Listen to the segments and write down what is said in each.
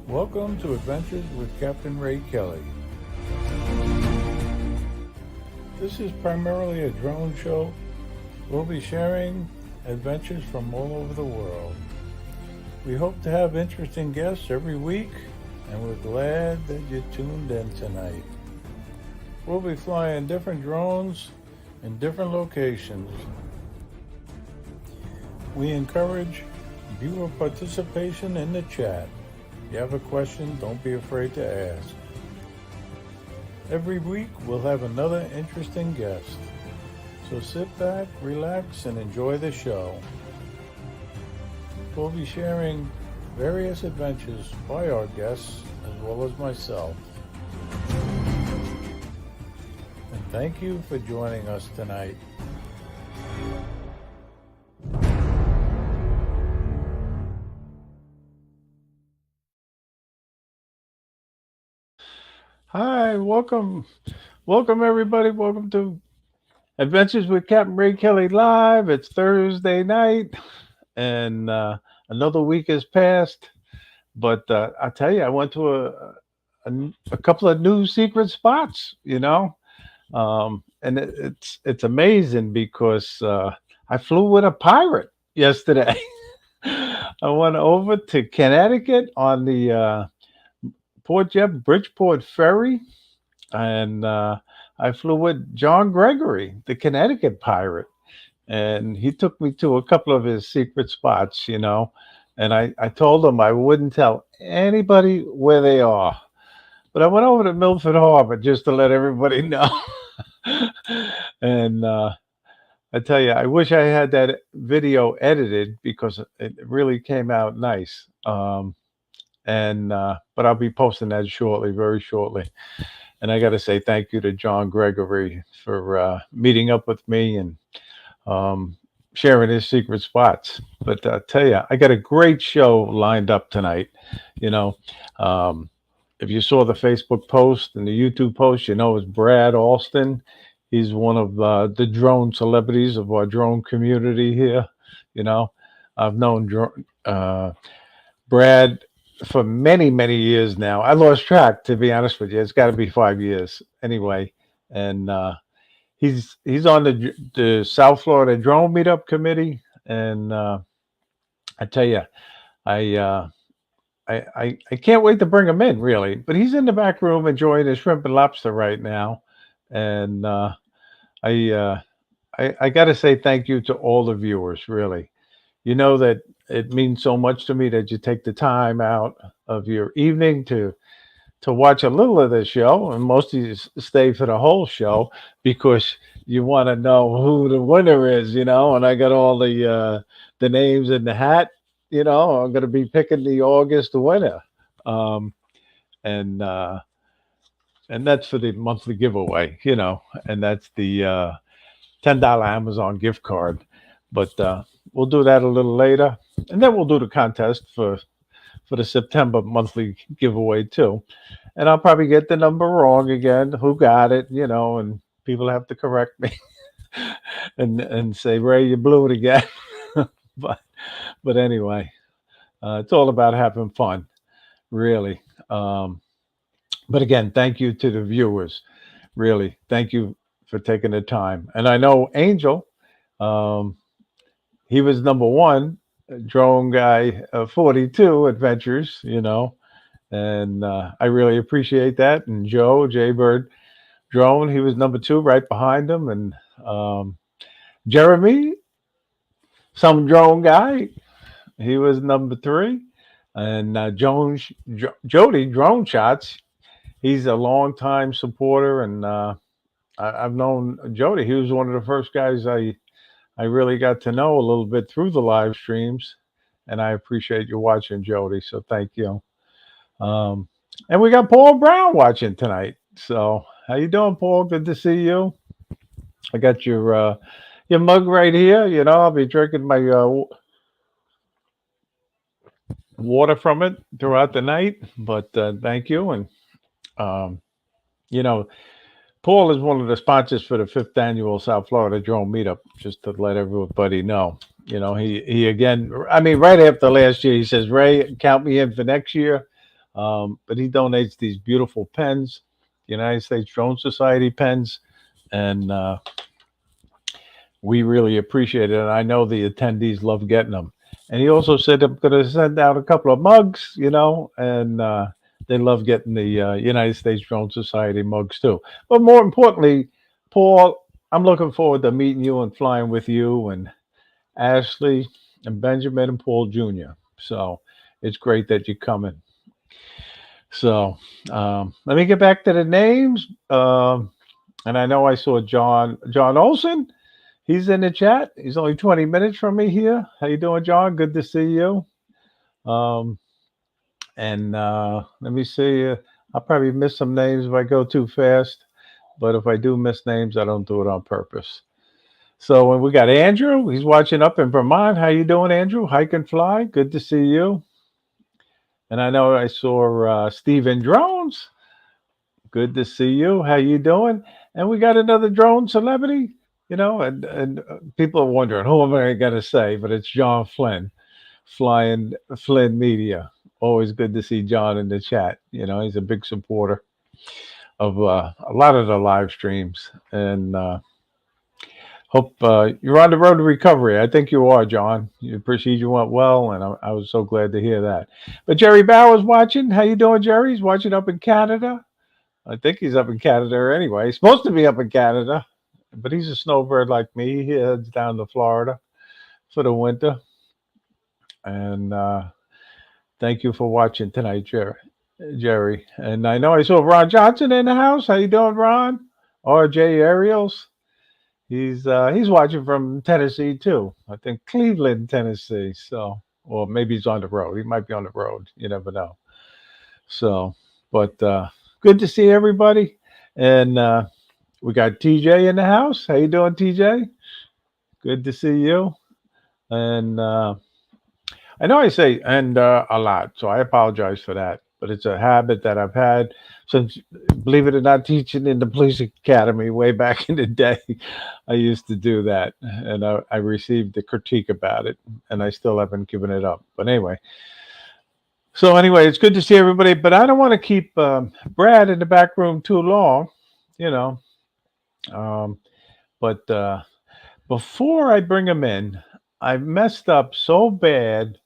Welcome to Adventures with Captain Ray Kelly. This is primarily a drone show. We'll be sharing adventures from all over the world. We hope to have interesting guests every week, and we're glad that you tuned in tonight. We'll be flying different drones in different locations. We encourage viewer participation in the chat. If you have a question, don't be afraid to ask. Every week, we'll have another interesting guest. So sit back, relax, and enjoy the show. We'll be sharing various adventures by our guests as well as myself. And thank you for joining us tonight. Hi, welcome everybody. Welcome to Adventures with Captain Ray Kelly Live. It's Thursday night, and another week has passed. But I tell you, I went to a couple of new secret spots, and it's amazing because I flew with a pirate yesterday. I went over to Connecticut on the Port Jeff Bridgeport ferry, and I flew with John Gregory, the Connecticut pirate, and he took me to a couple of his secret spots, and I told him I wouldn't tell anybody where they are. But I went over to Milford Harbor just to let everybody know. And I tell you, I wish I had that video edited because it really came out nice. But I'll be posting that shortly, very shortly. And I got to say thank you to John Gregory for meeting up with me and sharing his secret spots. But I tell you, I got a great show lined up tonight. If you saw the Facebook post and the YouTube post, it's Brad Alston. He's one of the drone celebrities of our drone community here. I've known Brad for many, many years now. I lost track, to be honest with you. It's got to be 5 years anyway. And he's on the South Florida Drone Meetup Committee. And I tell you, I can't wait to bring him in, really. But he's in the back room enjoying his shrimp and lobster right now. And I got to say thank you to all the viewers, really. You know that it means so much to me that you take the time out of your evening to watch a little of the show, and most of you stay for the whole show because you want to know who the winner is, and I got all the names in the hat. I'm going to be picking the August winner, and that's for the monthly giveaway, and that's the $10 Amazon gift card. But we'll do that a little later, and then we'll do the contest for the September monthly giveaway too. And I'll probably get the number wrong again. Who got it? And people have to correct me and say, Ray, you blew it again. but anyway, it's all about having fun, really. But again, thank you to the viewers. Really, thank you for taking the time. And I know Angel. He was number one, drone guy, 42 adventures, and I really appreciate that. And Joe, Jaybird Drone, he was number two right behind him. And Jeremy, some drone guy, he was number three. And Jody Drone Shots, he's a longtime supporter. And I've known Jody. He was one of the first guys I really got to know a little bit through the live streams, and I appreciate you watching, Jody. So thank you. And we got Paul Brown watching tonight. So how you doing, Paul? Good to see you. I got your mug right here. I'll be drinking my water from it throughout the night. But thank you. And Paul is one of the sponsors for the 5th annual South Florida Drone Meetup, just to let everybody know. He again, right after last year, he says, Ray, count me in for next year. But he donates these beautiful pens, United States Drone Society pens, and we really appreciate it. And I know the attendees love getting them. And he also said I'm going to send out a couple of mugs, and they love getting the United States Drone Society mugs too. But more importantly, Paul, I'm looking forward to meeting you and flying with you and Ashley and Benjamin and Paul Jr. So it's great that you're coming. So let me get back to the names. And I know I saw John Olson. He's in the chat. He's only 20 minutes from me here. How you doing, John? Good to see you. Um, and let me see. I'll probably miss some names if I go too fast. But if I do miss names, I don't do it on purpose. So when we got Andrew, he's watching up in Vermont. How you doing, Andrew? Hike and fly. Good to see you. And I know I saw Stephen Drones. Good to see you. How you doing? And we got another drone celebrity, and people are wondering who am I going to say, but it's John Flynn, flying Flynn Media. Always good to see John in the chat. He's a big supporter of a lot of the live streams, and hope you're on the road to recovery. I think you are, John. Your procedure went well, and I was so glad to hear that. But Jerry Bauer's watching. How you doing, Jerry? He's watching up in Canada. I think he's up in Canada anyway. He's supposed to be up in Canada, but he's a snowbird like me. He heads down to Florida for the winter. And thank you for watching tonight, Jerry. And I know I saw Ron Johnson in the house. How you doing, Ron? RJ Ariels. He's watching from Tennessee too. I think Cleveland, Tennessee. So, or maybe he's on the road. He might be on the road. You never know. So, but good to see everybody. And we got TJ in the house. How you doing, TJ? Good to see you. And I know I say "and" a lot, so I apologize for that. But it's a habit that I've had since, believe it or not, teaching in the police academy way back in the day. I used to do that, and I received a critique about it, and I still haven't given it up. But anyway, it's good to see everybody. But I don't want to keep Brad in the back room too long, you know. But before I bring him in, I messed up so bad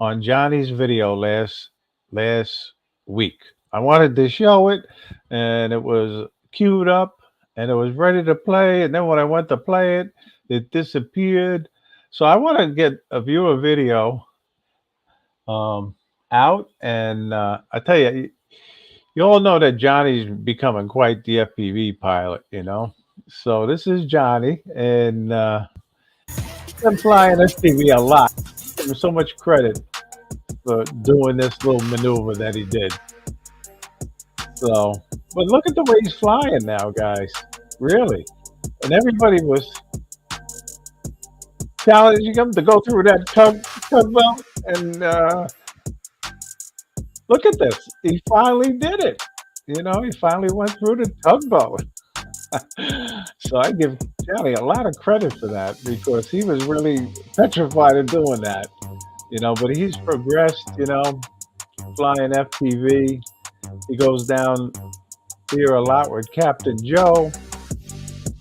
on Johnny's video last week. I wanted to show it, and it was queued up, and it was ready to play. And then when I went to play it, it disappeared. So I want to get a viewer video out, and I tell you, you all know that Johnny's becoming quite the FPV pilot, So this is Johnny, and I'm flying FPV a lot. Give him so much credit for doing this little maneuver that he did. So, but look at the way he's flying now, guys. Really. And everybody was challenging him to go through that tugboat. And look at this. He finally did it. He finally went through the tugboat. So I give Johnny a lot of credit for that because he was really petrified of doing that. But he's progressed, flying FPV. He goes down here a lot with Captain Joe,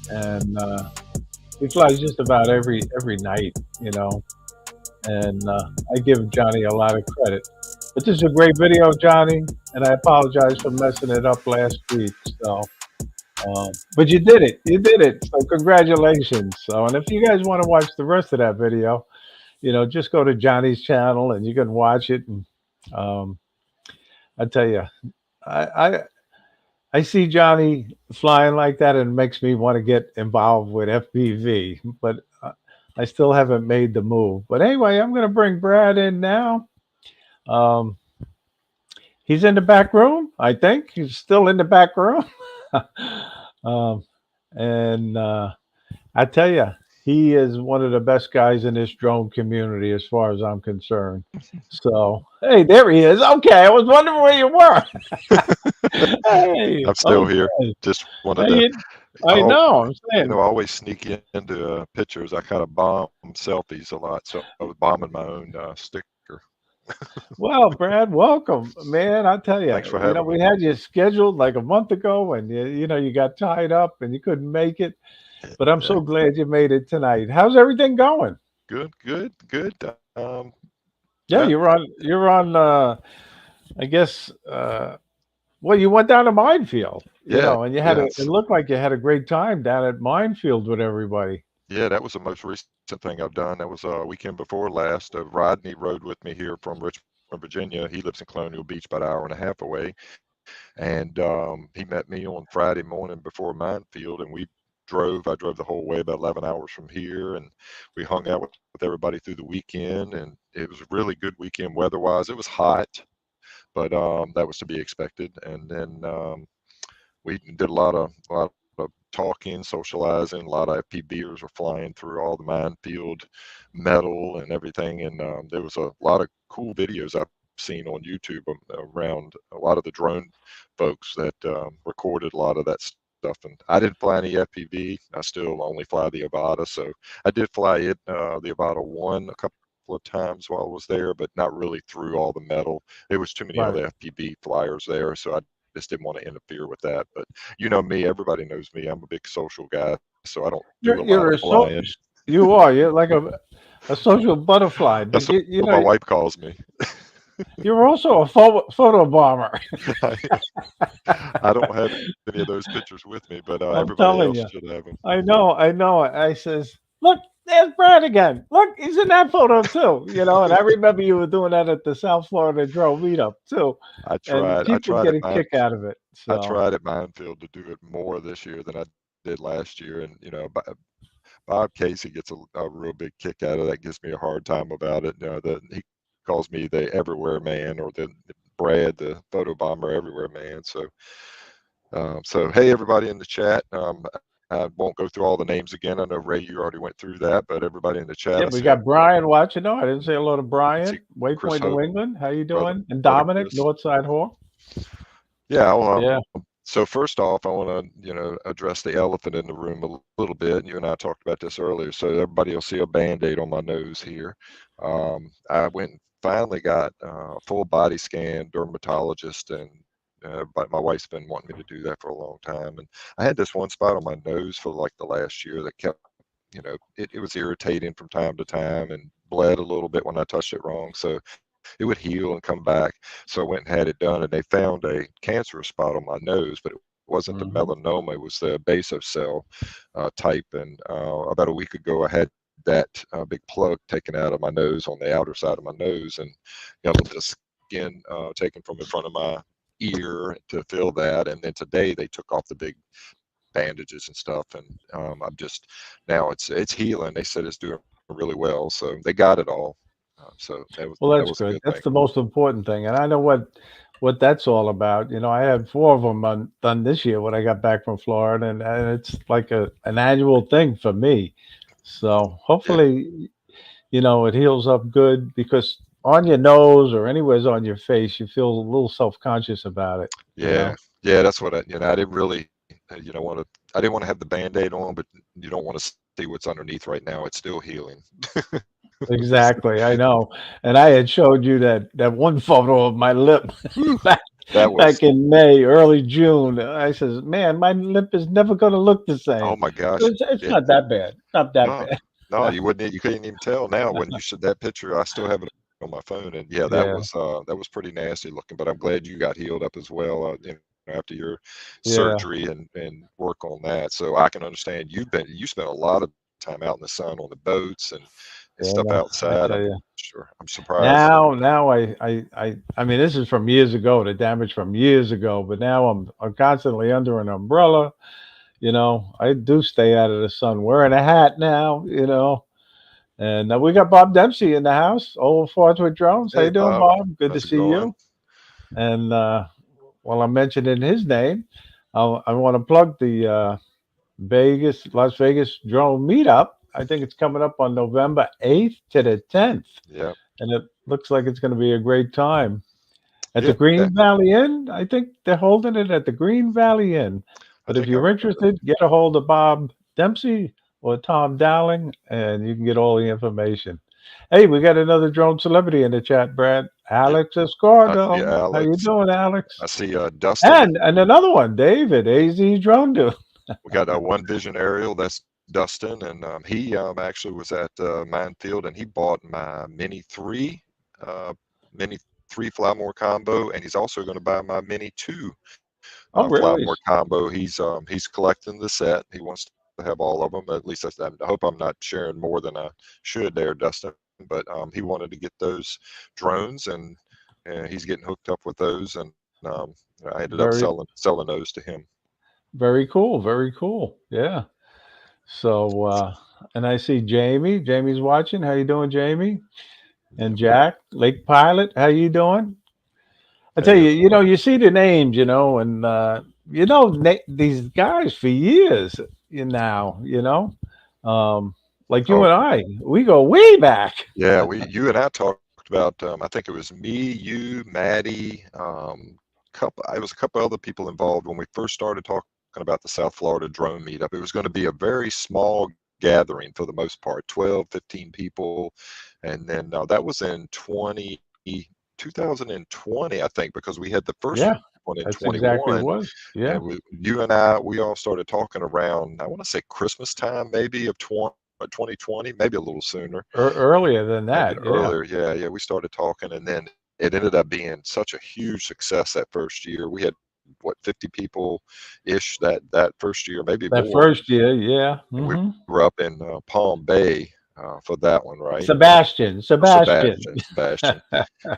and he flies just about every night, And I give Johnny a lot of credit. But this is a great video, Johnny, and I apologize for messing it up last week. So, but you did it. You did it. So congratulations. So, and if you guys want to watch the rest of that video, just go to Johnny's channel and you can watch it. And I tell you, I see Johnny flying like that, and it makes me want to get involved with FPV, but I still haven't made the move. But anyway, I'm going to bring Brad in now. He's in the back room, I think. He's still in the back room. And I tell you, he is one of the best guys in this drone community as far as I'm concerned. So, hey, there he is. Okay, I was wondering where you were. Hey, I'm still here. Just wanted to. I know. I'm saying. I always sneak into pictures. I kind of bomb selfies a lot, so I was bombing my own sticker. Well, Brad, welcome, man. I tell you, Thanks for having me. we had you scheduled like a month ago, and you got tied up and you couldn't make it. But I'm Yeah, so glad you made it tonight. How's everything going? good, good, good. Yeah, Not, you're on. I guess. Well, you went down to Minefield, yeah, and you had yeah, a. It looked like you had a great time down at Minefield with everybody. yeah. That was the most recent thing I've done. That was weekend before last. Rodney rode with me here from Richmond, Virginia. He lives in Colonial Beach, about an hour and a half away, and he met me on Friday morning before Minefield, and we drove. I drove the whole way, about 11 hours from here, and we hung out with everybody through the weekend, and it was a really good weekend weather-wise. It was hot, but that was to be expected. And then we did a lot of talking, socializing. A lot of FPVers were flying through all the minefield metal and everything, and there was a lot of cool videos I've seen on YouTube around a lot of the drone folks that recorded a lot of that stuff. And I didn't fly any FPV. I still only fly the Avata, so I did fly the Avata one a couple of times while I was there, but not really through all the metal. There was too many other Right. FPV flyers there, so I just didn't want to interfere with that. But you know me, everybody knows me. I'm a big social guy, so I don't do a lot of You're a flying. you are. You're like a social butterfly, That's but what my wife calls me. you're also a photo bomber. I, I don't have any of those pictures with me, but everybody I'm else telling should you. have them. I know. I says, look, there's Brad again. Look, he's in that photo too. And I remember you were doing that at the South Florida Drone meetup too, I and tried. I people tried get at a kick out of it. I So tried at Minefield to do it more this year than I did last year, and Bob Casey gets a real big kick out of that. Gives me a hard time about it. He calls me the everywhere man, or the Brad, the photo bomber everywhere man. So hey, everybody in the chat. I won't go through all the names again. I know Ray, you already went through that, but everybody in the chat, yeah, I we see got Brian watching. No, I didn't say hello to I see Brian. Chris Waypoint, Hope, New England. How you brother, doing? And brother Dominic, Chris. Northside Hawk. Yeah, Yeah, so first off, I want to, address the elephant in the room a little bit. You and I talked about this earlier, so everybody will see a Band-Aid on my nose here. I went and finally got a full body scan, dermatologist, and but my wife's been wanting me to do that for a long time. And I had this one spot on my nose for like the last year that kept, it was irritating from time to time and bled a little bit when I touched it wrong. So it would heal and come back. So I went and had it done, and they found a cancerous spot on my nose, but it wasn't the hmm melanoma, it was the basal type. And about a week ago, I had that big plug taken out of my nose on the outer side of my nose, and got a little bit of skin taken from in front of my ear to fill that. And then today they took off the big bandages and stuff, and I'm just now it's healing. They said it's doing really well, so they got it all. That Well, was a that's good good. thing. That's the most important thing, and I know what that's all about. I had four of them done this year when I got back from Florida, and it's like an annual thing for me. So Yeah, hopefully, it heals up good because on your nose or anywhere's on your face, you feel a little self conscious about it. yeah, yeah. That's what I didn't really, want to. I didn't want to have the Band-Aid on, but you don't want to see what's underneath right now. It's still healing. Exactly, I know. And I had showed you that one photo of my lip Whew, back that was. back in May, early June. I says, "Man, my lip is never gonna look the Oh same." my gosh. It's Yeah. not that bad. Not that No, bad. no, you wouldn't. You couldn't even tell now when you showed that picture. I still have it on my phone, and yeah, Yeah, that was pretty nasty looking. But I'm glad you got healed up as well. After your yeah, surgery and work on that, so I can understand. You spent a lot of time out in the sun on the boats and stuff yeah. No, outside. I I'm tell you. sure. I'm surprised. Now I mean, this is from years ago, the damage from years ago, but now I'm constantly under an umbrella. I do stay out of the sun, wearing a hat now. And we got Bob Dempsey in the house, old Forge with Drones. How Hey, you doing, Bob, Bob? Good to how's it see going? you. And while I'm mentioning his name, I want to plug the Las Vegas Drone Meetup. I think it's coming up on November 8th to the 10th, Yeah, and it looks like it's going to be a great time at the yeah. Green Valley Inn. I think they're holding it at the Green Valley Inn. I But if think I you're remember. interested, get a hold of Bob Dempsey or Tom Dowling, and you can get all the information. Hey, we got another drone celebrity in the chat, Brad. Yep. Alex I see Escardo. How you Alex. doing, Alex? I see Dustin. And another one, David, AZ Drone Dude. We got One Vision Aerial. That's Dustin, and he actually was at Minefield, and he bought my uh, Mini 3 Flymore combo, and he's also going to buy my Mini 2 Oh, really? Flymore combo. He's collecting the set. He wants to have all of them. At least I hope I'm not sharing more than I should there, Dustin. But he wanted to get those drones, and he's getting hooked up with those, and I ended up Very, selling those to him. very cool. Very cool. Yeah. So, and I see Jamie. Jamie's watching. How you doing, Jamie? And Yep. Jack, Lake Pilot. How you doing? I tell Hey, you, you see the names, and these guys for years. Um, like you oh and I, we go way back. yeah, you and I talked about. I think it was me, you, Maddie, it was a couple other people involved when we first started talking about the South Florida drone meetup. It was going to be a very small gathering for the most part, 12, 15 people, and then that was in 2020, I think, because we had the first Yeah, one in that's exactly what it 21, was. Yeah, and you and I, we all started talking around, I want to say Christmas time, maybe of 2020, maybe a little sooner, earlier than maybe that. Yeah, earlier. Yeah, yeah, we started talking, and then it ended up being such a huge success that first year. We had what 50 people ish that first year, maybe that more, first year. Yeah. and we Hmm. were up in Palm Bay for that one, right? Sebastian, Sebastian. Sebastian,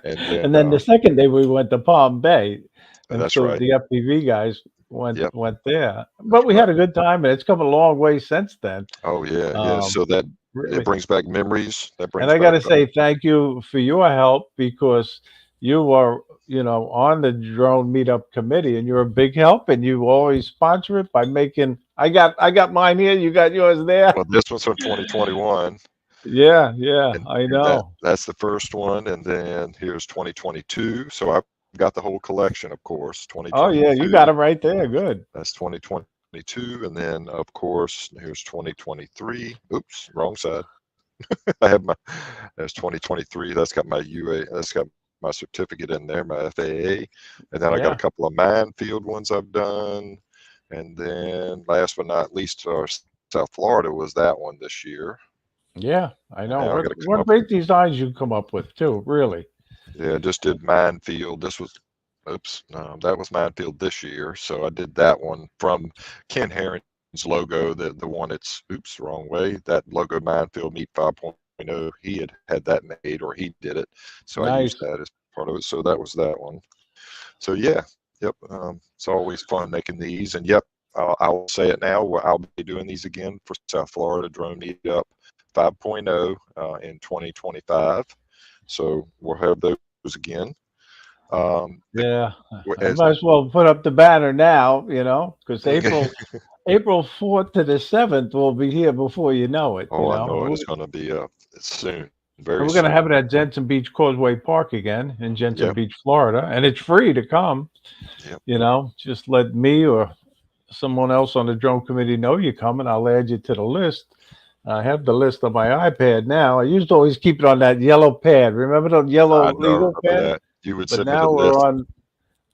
and then And then the second day we went to Palm Bay, and that's so right. the FPV guys went Yep, went there. that's But we right. had a good time, and it's come a long way since then. Oh yeah, yeah. Um, So that it really. brings back memories. That And brings I got back to say thank you for your help because you are, on the drone meetup committee, and you're a big help, and you always sponsor it by making. I got mine here. You got yours there. well, this one's from 2021. Yeah, yeah, and I and know. that's the first one, and then here's 2022. So I've got the whole collection, of course. Oh yeah, you got 2022, them right there. Good. that's 2022, and then of course here's 2023. Oops, wrong side. I have my There's 2023. That's got my UA. That's got my certificate in there, my FAA, and then I got a Yeah, couple of minefield ones I've done, and then last but not least, South Florida was that one this year, yeah, I and know. now I got to come What up. great designs you come up with too. Really. Yeah, just did Minefield. Oops, that was Minefield this year. So I did that one from Ken Herring's logo, the one it's, oops, wrong way. That logo, Minefield Meet 5.0, he had that made, or he did it. So I used Nice. that as part of it. So that was that one. So yeah, yep. It's always fun making these. And yep, I'll say it now. I'll be doing these again for South Florida Drone Meetup 5.0 in 2025. So we'll have those again. The, Yeah, I as might as well put up the banner now. Because April 4th to the 7th will be here before you know it. oh, I know it is going to be soon, And very we're going to have soon. it at Jensen Beach Causeway Park again in Jensen Yep, Beach, Florida, and it's free to come. yep. Just let me or someone else on the drone committee know you're coming. I'll add you to the list. I have the list on my iPad now. I used to always keep it on that yellow pad. Remember the I yellow know legal pad? that. You would But send me the now we're list. on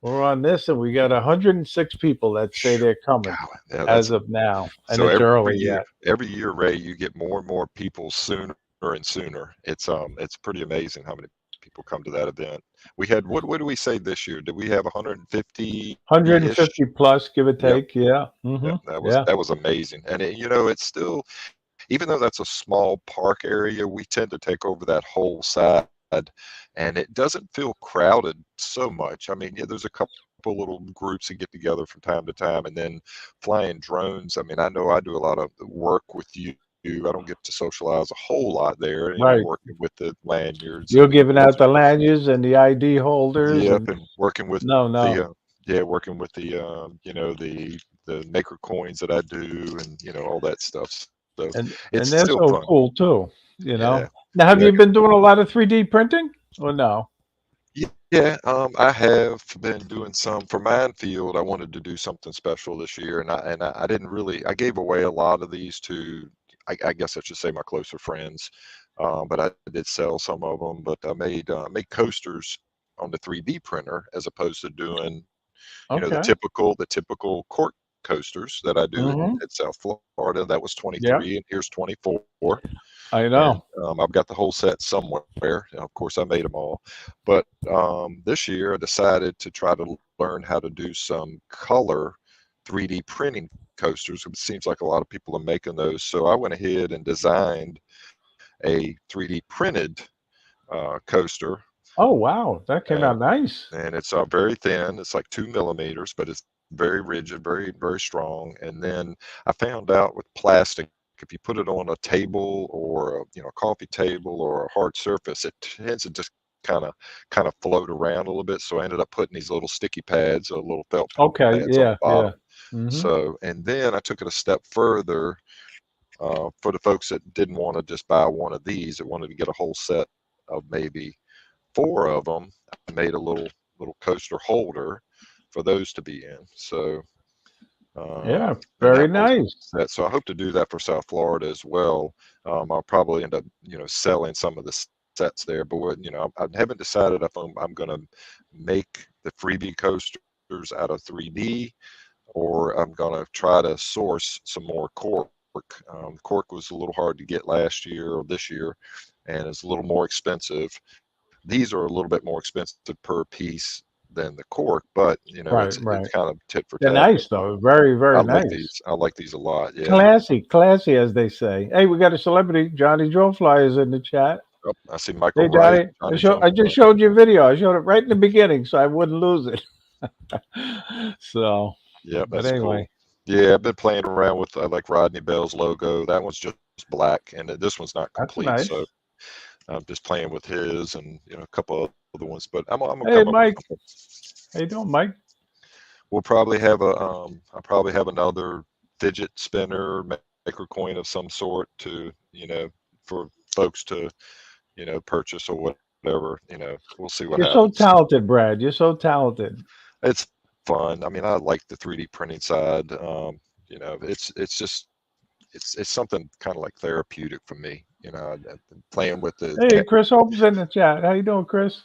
we're on this, and we got 106 people that say they're coming God, yeah, as that's of now, and so it's early yet. every year, Ray, you get more and more people sooner and sooner. It's pretty amazing how many people come to that event. We had what do we say this year? Did we have 150-ish? 150 plus, give or Yep. take. Yeah. Yep, Yeah. that was amazing. And it's still, even though that's a small park area, we tend to take over that whole side, and it doesn't feel crowded so much. I mean, yeah, there's a couple little groups that get together from time to time, and then flying drones. I mean, I know I do a lot of work with you. I don't get to socialize a whole lot there, Right. working with the lanyards You're and the giving out user. the lanyards and the ID holders, Yep, and and working with no, the no, working with the the maker coins that I do, and all that stuff. So it's and they're still so fun. cool too. Yeah, Now, have yeah, you been doing a lot of 3D printing or no? yeah. I have been doing some for Minefield. I wanted to do something special this year, and I didn't really. I gave away a lot of these to, I guess I should say, my closer friends. But I did sell some of them. But I made coasters on the 3D printer as opposed to doing, the Okay. typical cork coasters that I do Hmm. at South Florida. That was Yeah, 23, and here's 24. I And know. I've got the whole set somewhere. Of course, I made them all. But this year, I decided to try to learn how to do some color 3D printing coasters. It seems like a lot of people are making those. So I went ahead and designed a 3D printed coaster, Oh, wow. That came and out nice. it's very thin. It's like 2 millimeters, but it's very rigid, very strong. And then I found out with plastic, if you put it on a table or a coffee table or a hard surface, it tends to just kind of float around a little bit. So I ended up putting these little sticky pads or little felt Okay. pads on the Yeah. Yeah. bottom. Hmm. So, and then I took it a step further for the folks that didn't want to just buy one of these, that wanted to get a whole set of maybe four of them. I made a little coaster holder for those to be in. So, Yeah. and Very that was nice. that. So I hope to do that for South Florida as well. I'll probably end up, selling some of the sets there, but I haven't decided if I'm going to make the freebie coasters out of 3D, or I'm going to try to source some more cork. Cork was a little hard to get last year or this year, and it's a little more expensive. These are a little bit more expensive per piece than the cork, but Right. it's Right. kind of tit for They're tat. nice though. Very, I very like nice. these. I like these a lot. Yeah. Classy, as they say. Hey, we got a celebrity. Johnny Drillfly is in the chat. Oh, I see Michael Hey, Wright, Johnny. Johnny I just Drumfly. showed you a video. I showed it right in the beginning, so I wouldn't lose it. So, Yeah, but that's cool. anyway, Yeah, I've been playing around with like Rodney Bell's logo. That one's just black, and this one's not that's complete. So nice. I'm just playing with his and a couple other ones. But I'm gonna Hey, come up with Mike. something. How you doing, Mike? We'll probably have I'll probably have another fidget spinner maker coin of some sort to for folks to purchase or whatever. We'll see what You're so happens. talented, Brad. You're so talented. It's fun. I mean, I like the 3D printing side. It's just it's something kind of like therapeutic for me. I've been playing with the Hey, Chris Hope's in the chat. How you doing, Chris?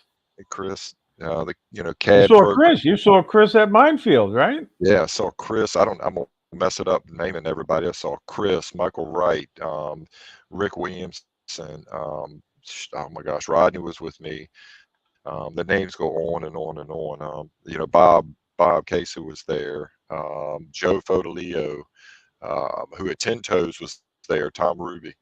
Chris, the You CAD saw program. Chris. You saw Chris at Minefield, right? Yeah, I saw Chris. I'm gonna mess it up naming everybody. I saw Chris, Michael Wright, Rick Williamson. Oh my gosh, Rodney was with me. The names go on and on and on. Bob Casey was there. Joe Fodolio, who at Ten Toes was there. Tom Ruby.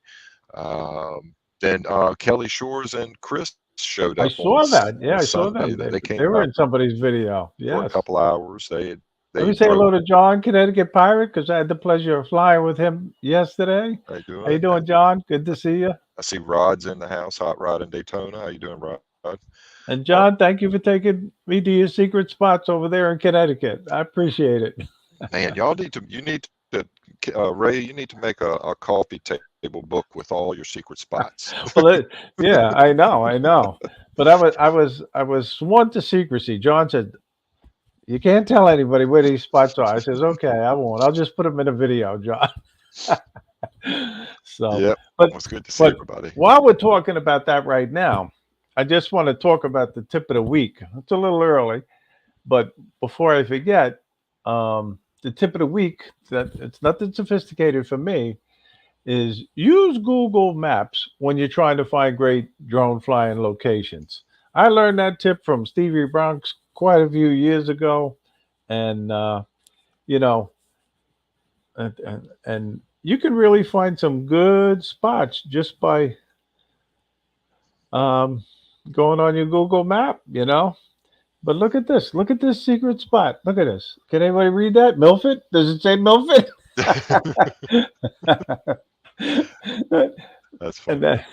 Then Kelly Shores and Chris showed I up saw that. on Yeah, I saw Sunday. them. They They came were out in somebody's video. for a Yes. couple hours. They Let they me say drove. hello to John, Connecticut Pirate, because I had the pleasure of flying with him yesterday. How you How you doing? doing, John? Good to see you. I see Rod's in the house. Hot Rod in Daytona. How you doing, Rod? And Mark, John, thank you for taking me to your secret spots over there in Connecticut. I appreciate it. man, you need to Ray. You need to make a coffee table book with all your secret spots. Well, yeah, I know. But I was sworn to secrecy. John said, "You can't tell anybody where these spots are." I says, "Okay, I won't. I'll just put them in a video, John." So, Yep, but it's good to see but everybody. while we're talking about that right now, I just want to talk about the tip of the week. It's a little early, but before I forget, the tip of the week, that it's nothing sophisticated for me, is use Google Maps when you're trying to find great drone flying locations. I learned that tip from Stevie Bronx quite a few years ago, and you know, and you can really find some good spots just by um, going on your Google Map. But look at this. Look at this secret spot. Look at this. Can anybody read that? Milford? Does it say Milford? That's And funny. then,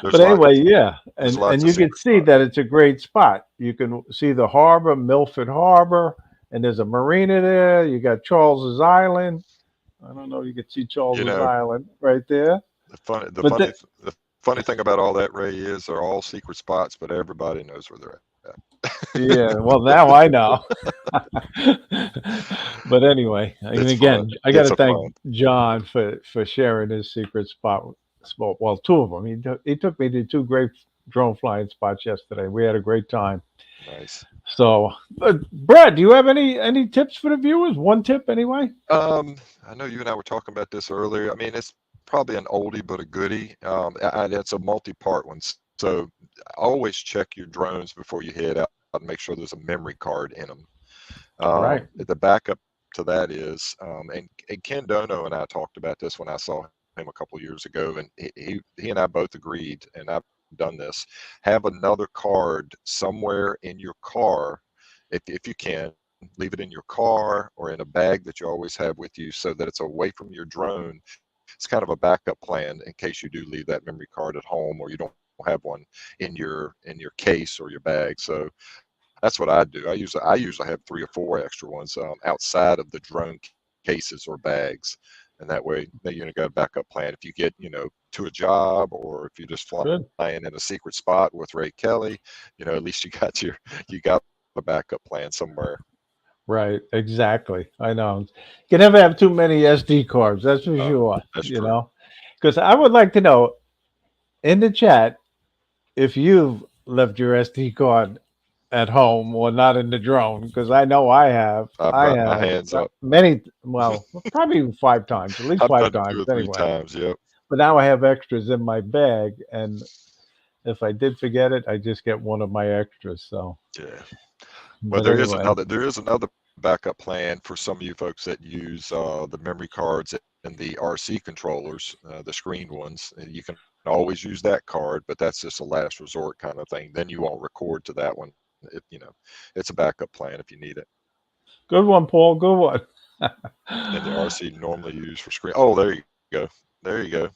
There's but lots. anyway, yeah, There's and lots of you can secret see spots. that it's a great spot. You can see the harbor, Milford Harbor, and there's a marina there. You got Charles's Island. I don't know. You can see You Charles's know, Island right there. the funny the But funny the funny thing about all that, Ray, is they're all secret spots, but everybody knows where they're at. yeah, well now I know. But anyway, and It's fun. again, I got It's to a thank fun. John for sharing his secret spot. Well, two of them. He took me to two great drone flying spots yesterday. We had a great time. Nice. So, Brad, do you have any tips for the viewers? One tip, anyway. I know you and I were talking about this earlier. I mean, it's probably an oldie but a goodie. It's a multi-part one. So always check your drones before you head out and make sure there's a memory card in them. Right. The backup to that is, and Ken Dono and I talked about this when I saw him a couple years ago, and he and I both agreed, and I've done this. Have another card somewhere in your car, if you can. Leave it in your car or in a bag that you always have with you so that it's away from your drone. It's kind of a backup plan in case you do leave that memory card at home or you don't have one in your case or your bag. So that's what I do. I usually have 3 or 4 extra ones outside of the drone cases or bags, and that way that you got a backup plan. If you get to a job or if you're just flying Good. in a secret spot with Ray Kelly, at least you got a backup plan somewhere. Right. Exactly. I know. You can never have too many SD cards. That's for sure. That's true. Because I would like to know in the chat if you've left your SD card at home or not in the drone. Because I know I have. I've I got my have hands up. many. Well, probably 5 times. At least I've five done it two times or three anyway. times. Yep. But now I have extras in my bag, and if I did forget it, I just get one of my extras. So, Yeah. Well, but anyway, there is another backup plan for some of you folks that use the memory cards and the RC controllers, the screened ones. You can always use that card, but that's just a last resort kind of thing. Then you won't record to that one. It's a backup plan if you need it. good one, Paul. Good one. And the RC normally used for screen. Oh, there you go. There you go.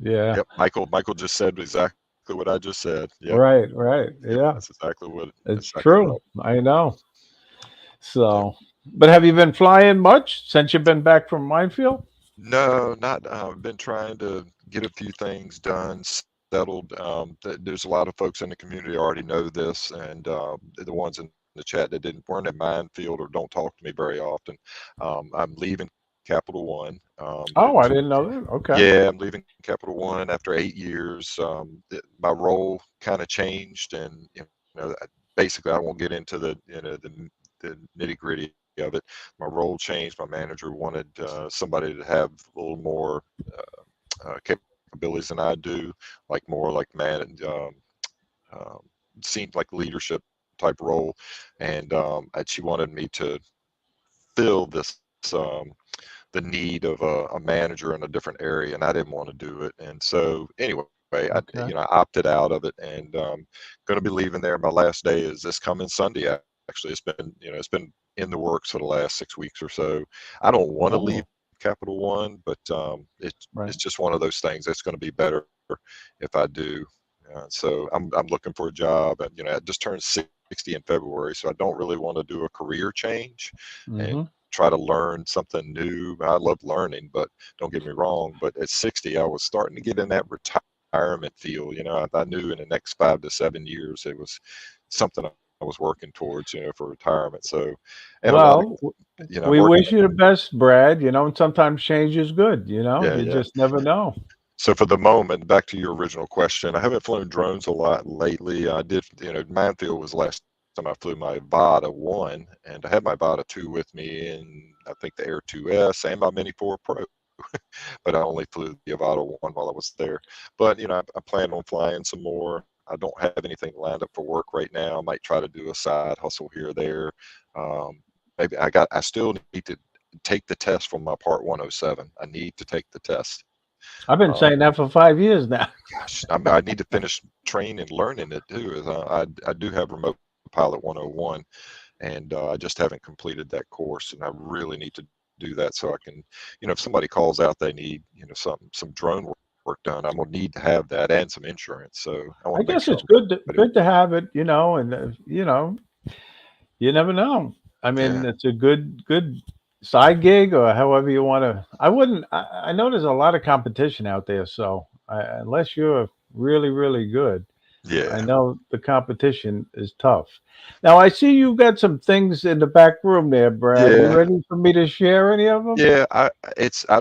Yep. Yeah. Michael just said exactly what I just said. Yep. Right. Right. Yep. Yeah. That's It's exactly right. true. I know. Yep. So, but have you been flying much since you've been back from Minefield? No, not. I've been trying to get a few things done, settled. There's a lot of folks in the community already know this, and the ones in the chat that weren't in Minefield or don't talk to me very often. I'm leaving Capital One. Oh, I didn't know that. Okay. Yeah, I'm leaving Capital One after 8 years. My role kind of changed, and basically, I won't get into the nitty gritty of it. My role changed. My manager wanted somebody to have a little more capabilities than I do, like more like um, seemed like leadership type role, and she wanted me to fill the need of a manager in a different area, and I didn't want to do it. And so anyway, I Okay. opted out of it, and going to be leaving there. My last day is this coming Sunday. Actually, it's been in the works for the last 6 weeks or so. I don't want to leave Oh, Capital One, but it's just right. one of those things that's going to be better if I do. So I'm looking for a job, and I just turned 60 in February, so I don't really want to do a career change and Mm-hmm. try to learn something new. I love learning, but don't get me wrong. But at 60, I was starting to get in that retirement feel. I knew in the next 5 to 7 years it was something I was working towards, for retirement. So, and a lot of, Well, I'm we working. wish you the best, Brad. And sometimes change is good. Yeah, You yeah. just never know. So for the moment, back to your original question, I haven't flown drones a lot lately. I did, Minefield was the last time I flew my Vada 1, and I had my Vada 2 with me, and I think the Air 2S and my Mini 4 Pro, but I only flew the Avata 1 while I was there. But I plan on flying some more. I don't have anything lined up for work right now. I might try to do a side hustle here or there. Maybe I still need to take the test for my Part 107. I need to take the test. I've been saying that for 5 years now. Gosh, I need to finish training and learning it too. I do have Remote Pilot 101, and I just haven't completed that course, and I really need to do that so I can, if somebody calls out they need, some drone work done, I'm gonna need to have that and some insurance. So I want to make I sure guess I'm it's good ready. to have it. And you never know. I Yeah, mean, it's a good side gig or however you want to. I wouldn't. I know there's a lot of competition out there, so unless you're really really good, I yeah, know the competition is tough. Now I see you got some things in the back room there, Brad. You yeah, ready for me to share any of them? yeah. I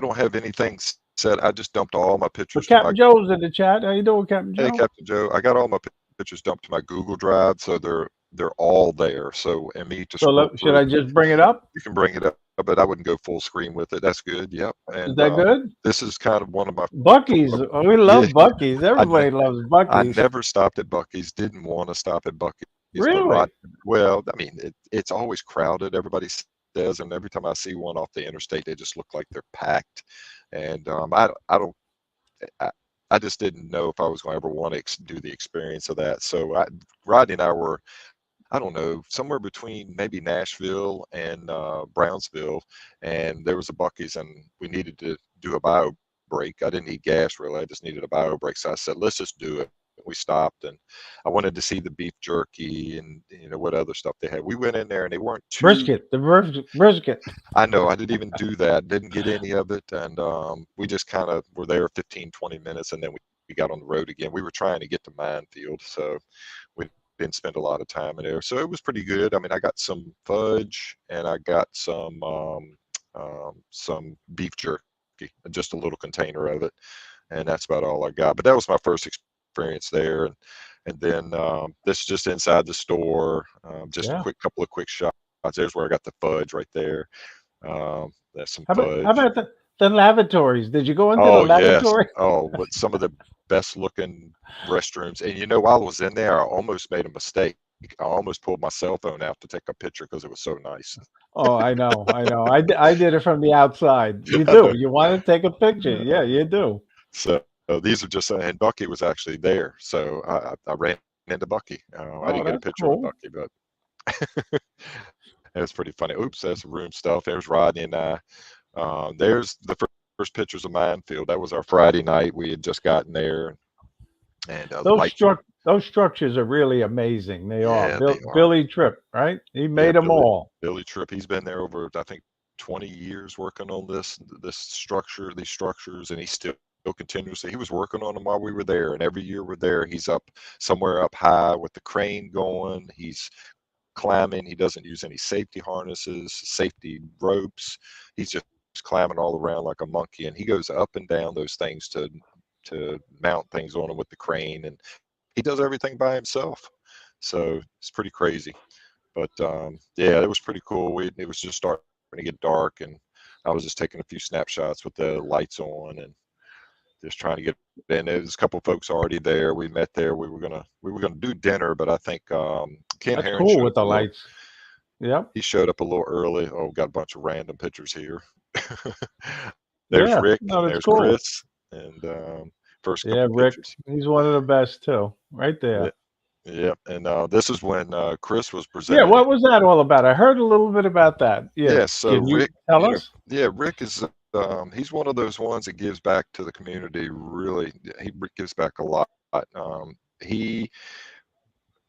don't have anything set said, I just dumped all my pictures But to my. Captain Joe's in the chat. How you doing, Captain Hey, Joe? Captain Joe, I got all my pictures dumped to my Google Drive, so they're all there. So, and me to So scroll should through, I just bring it up? you can bring it up, but I wouldn't go full screen with it. That's good. Yep. Is And that good? this is kind of one of my, Bucky's. Oh, we yeah, love Bucky's. I, ne- Everybody loves I Bucky's. never stopped at Bucky's, didn't want to stop at Bucky's, but Really? well, I mean, it's always crowded, everybody says, and every time I see one off the interstate, they just look like they're packed. And I don't, I, I just didn't know if I was going to ever want to do the experience of that. So Rodney and I were, I don't know, somewhere between maybe Nashville and Brownsville, and there was a Bucky's, and we needed to do a bio break. I didn't need gas really; I just needed a bio break. So I said, "Let's just do it." We stopped, and I wanted to see the beef jerky and what other stuff they had. We went in there, and they weren't too. Brisket. The brisket. I know I didn't even do that. Didn't get any of it, and we just kind of were there 15, 20 minutes, and then we got on the road again. We were trying to get to Minefield, so we didn't spend a lot of time in there. So it was pretty good. I mean, I got some fudge and I got some beef jerky, just a little container of it, and that's about all I got. But that was my first experience there, and then this is just inside the store, just a Yeah. couple of quick shots. There's where I got the fudge right there. There's some How fudge. about the lavatories? Did you go into the Oh yes. lavatory? Oh, what some of the best looking restrooms. And while I was in there, I almost made a mistake. I almost pulled my cell phone out to take a picture because it was so nice. Oh, I know. I know. I did it from the outside. You I do. know. You want to take a picture. Yeah, you do. So these are just, and Bucky was actually there. So I ran into Bucky. I Oh, didn't get a that's picture with cool. Bucky, but it was pretty funny. Oops, there's some room stuff. There's Rodney and I. There's the first pictures of Minefield. That was our Friday night. We had just gotten there, and the lights were, Those structures are really amazing. They are. yeah, they are. Billy Tripp, right? He Yeah, made them all. Billy Tripp. He's been there over, I think, 20 years working on this structure, these structures, and he's still continuously. He was working on them while we were there, and every year we're there, he's up somewhere up high with the crane going. He's climbing. He doesn't use any safety harnesses, safety ropes. He's just climbing all around like a monkey, and he goes up and down those things to mount things on them with the crane, and he does everything by himself. So it's pretty crazy. But yeah, it was pretty cool. It was just starting to get dark, and I was just taking a few snapshots with the lights on and just trying to get in. There's a couple folks already there. We met there. We were gonna do dinner, but I think Ken That's Herron cool showed with up the a little. lights. Yep. He showed up a little early. Oh, got a bunch of random pictures here. There's Yeah. Rick No, and that's there's cool. Chris, and first Yeah, couple Rick. pictures. He's one of the best too. Right Yeah, there. yeah. And this is when Chris was Yeah, presenting. what was that all about? I heard a little bit about that. Yeah. Yeah, so Can you Rick, tell us? yeah, Rick is he's one of those ones that gives back to the community. Really, he gives back a lot. He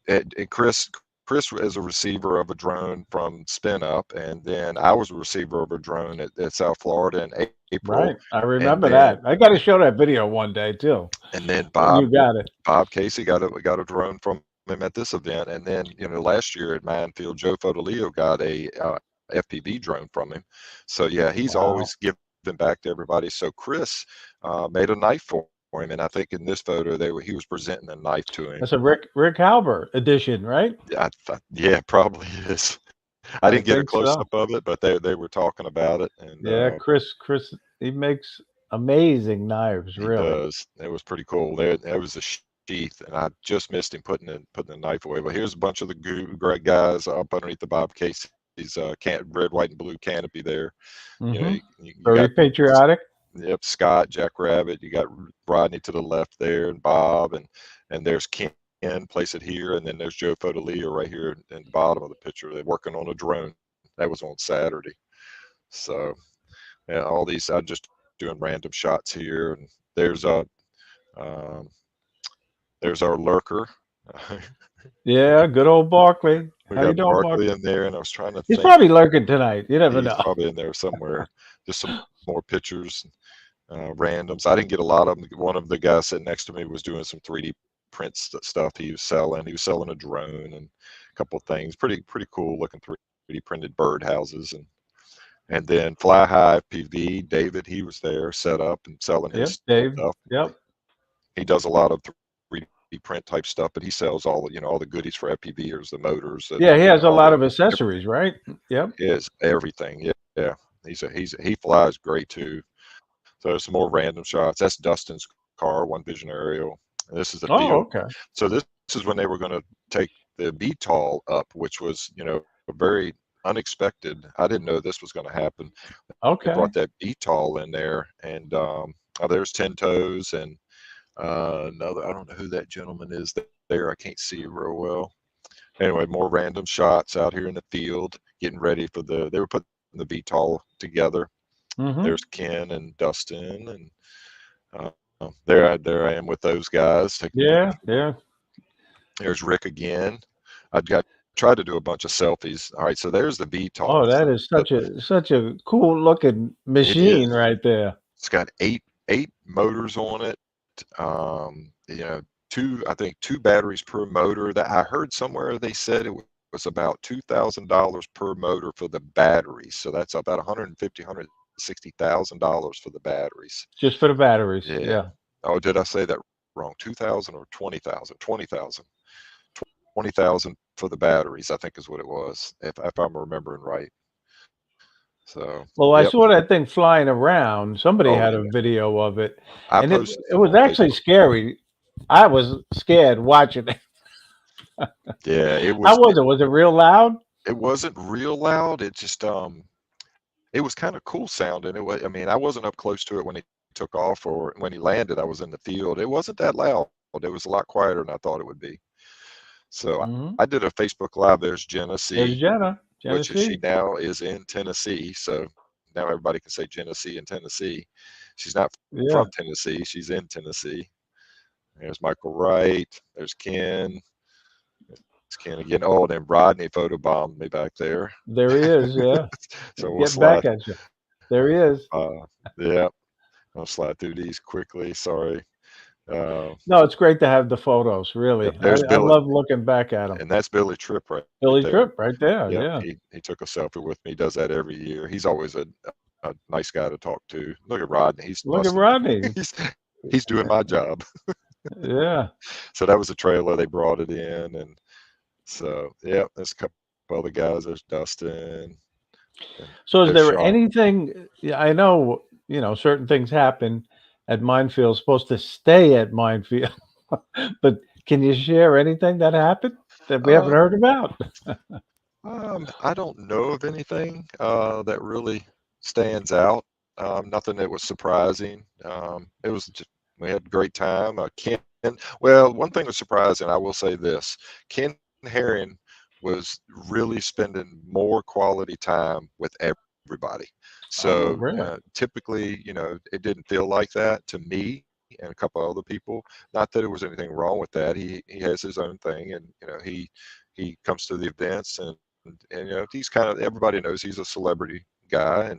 and Chris is a receiver of a drone from Spin Up, and then I was a receiver of a drone at South Florida in April, Right. I and remember then that. I got to show that video one day too. When Bob you got it. Bob Casey got a drone from him at this event, and then last year at Minefield, Joe Fodolio got a FPV drone from him. So yeah, he's Wow. always giving back to everybody. So Chris made a knife for him, and I think in this photo he was presenting a knife to him. That's a Rick Halber edition, right? Yeah, probably is. I I didn't get a think close so. up of it, but they were talking about it, and Yeah, Chris, he makes amazing knives, he really. does. It was pretty cool. There was a sheath, and I just missed him putting the knife away. But here's a bunch of the great guys up underneath the Bob Casey's red, white, and blue canopy there. Mm-hmm. You Very got, patriotic. yep, Scott, Jackrabbit. You got Rodney to the left there, and Bob, and there's Ken. Place it here, and then there's Joe Fodolio right here in the bottom of the picture. They're working on a drone. That was on Saturday. So yeah, all these I'm just doing random shots here, and there's um, there's our lurker. Yeah, good old Barkley. We How you got doing, Barkley Barkley? in there, and I was trying to He's think. probably lurking tonight. You never He's know. probably in there somewhere. Just some more pictures, randoms. I didn't get a lot of them. One of the guys sitting next to me was doing some 3D print stuff he was selling. He was selling a drone and a couple of things. Pretty cool looking 3D printed birdhouses, and And then Fly High PV, David, he was there set up and selling his Yep, Dave. stuff. Yep. He does a lot of 3D print type stuff, but he sells all the goodies for FPVers, the motors, and Yeah, he has a all the lot of accessories, right? Yep. is everything. Yeah, yeah. He flies great too. So there's some more random shots. That's Dustin's car, One Vision aerial. And this is the Oh, field. okay. So this is when they were going to take the VTOL up, which was very unexpected. I didn't know this was going to happen. They brought Okay. that VTOL in there, and there's Ten Toes and another. I don't know who that gentleman is there. I can't see it real well. Anyway, more random shots out here in the field, getting ready for the. They were putting the VTOL together. Mm-hmm. There's Ken and Dustin, and there I am with those guys taking Yeah, pictures. yeah. There's Rick again. I got tried to do a bunch of selfies. All right, so there's the Oh, VTOL. that is such a cool looking It is. machine right there. It's got eight motors on it. Two I think two batteries per motor. That I heard somewhere they said it was about $2,000 per motor for the batteries. So that's about 150, $160,000 for the batteries. Just for the batteries. Yeah. Yeah. Oh, did I say that wrong? 2,000 or 20,000? 20,000. 20,000 for the batteries, I think is what it was, if I'm remembering right. So, Well, I yep. saw that thing flying around. Somebody Oh had yeah. a video of it, I and it posted it some was on actually Facebook. scary. I was scared watching it. Yeah, it How was was it? Was it real loud? it wasn't real loud. It just it was kind of cool sounding. I mean, I wasn't up close to it when he took off or when he landed. I was in the field. It wasn't that loud. It was a lot quieter than I thought it would be. So I Hmm. did a Facebook Live. There's Genesee, There's Jenna. which is she Genesee. now is in Tennessee. So now everybody can say Genesee in Tennessee. She's not from Yeah. Tennessee. She's in Tennessee. There's Michael Wright. There's Ken. There's Ken again. Oh, then Rodney photobombed me back there. There he is. Yeah. So we'll Getting slide. back at you. There he is. Yeah, I'll slide through these quickly. Sorry. Uh, No, it's great to have the photos. yep, Really, there's I Billy, love looking back at them. and that's Billy Tripp right Billy there. Tripp, right there. Yep, Yeah. he took a selfie with me. He does that every year. He's always a nice guy to talk to. Look at Rodney. He's Look at busting. Rodney. he's he's doing my job. Yeah. So that was a trailer. They brought it in, and so yeah, there's a couple other guys. There's Dustin, and So, there's is there Sean. anything? Yeah, I know. Certain things happen at Minefield. Supposed to stay at Minefield, but can you share anything that happened that we haven't Uh, heard about? I don't know of anything that really stands out. Nothing that was surprising. It was just, we had a great time. Ken, well, one thing was surprising. I will say this: Ken Herring was really spending more quality time with everybody. Oh, So really? typically, it didn't feel like that to me and a couple other people. Not that it was anything wrong with that. He has his own thing, and he comes to the events, and he's kind of, everybody knows he's a celebrity guy,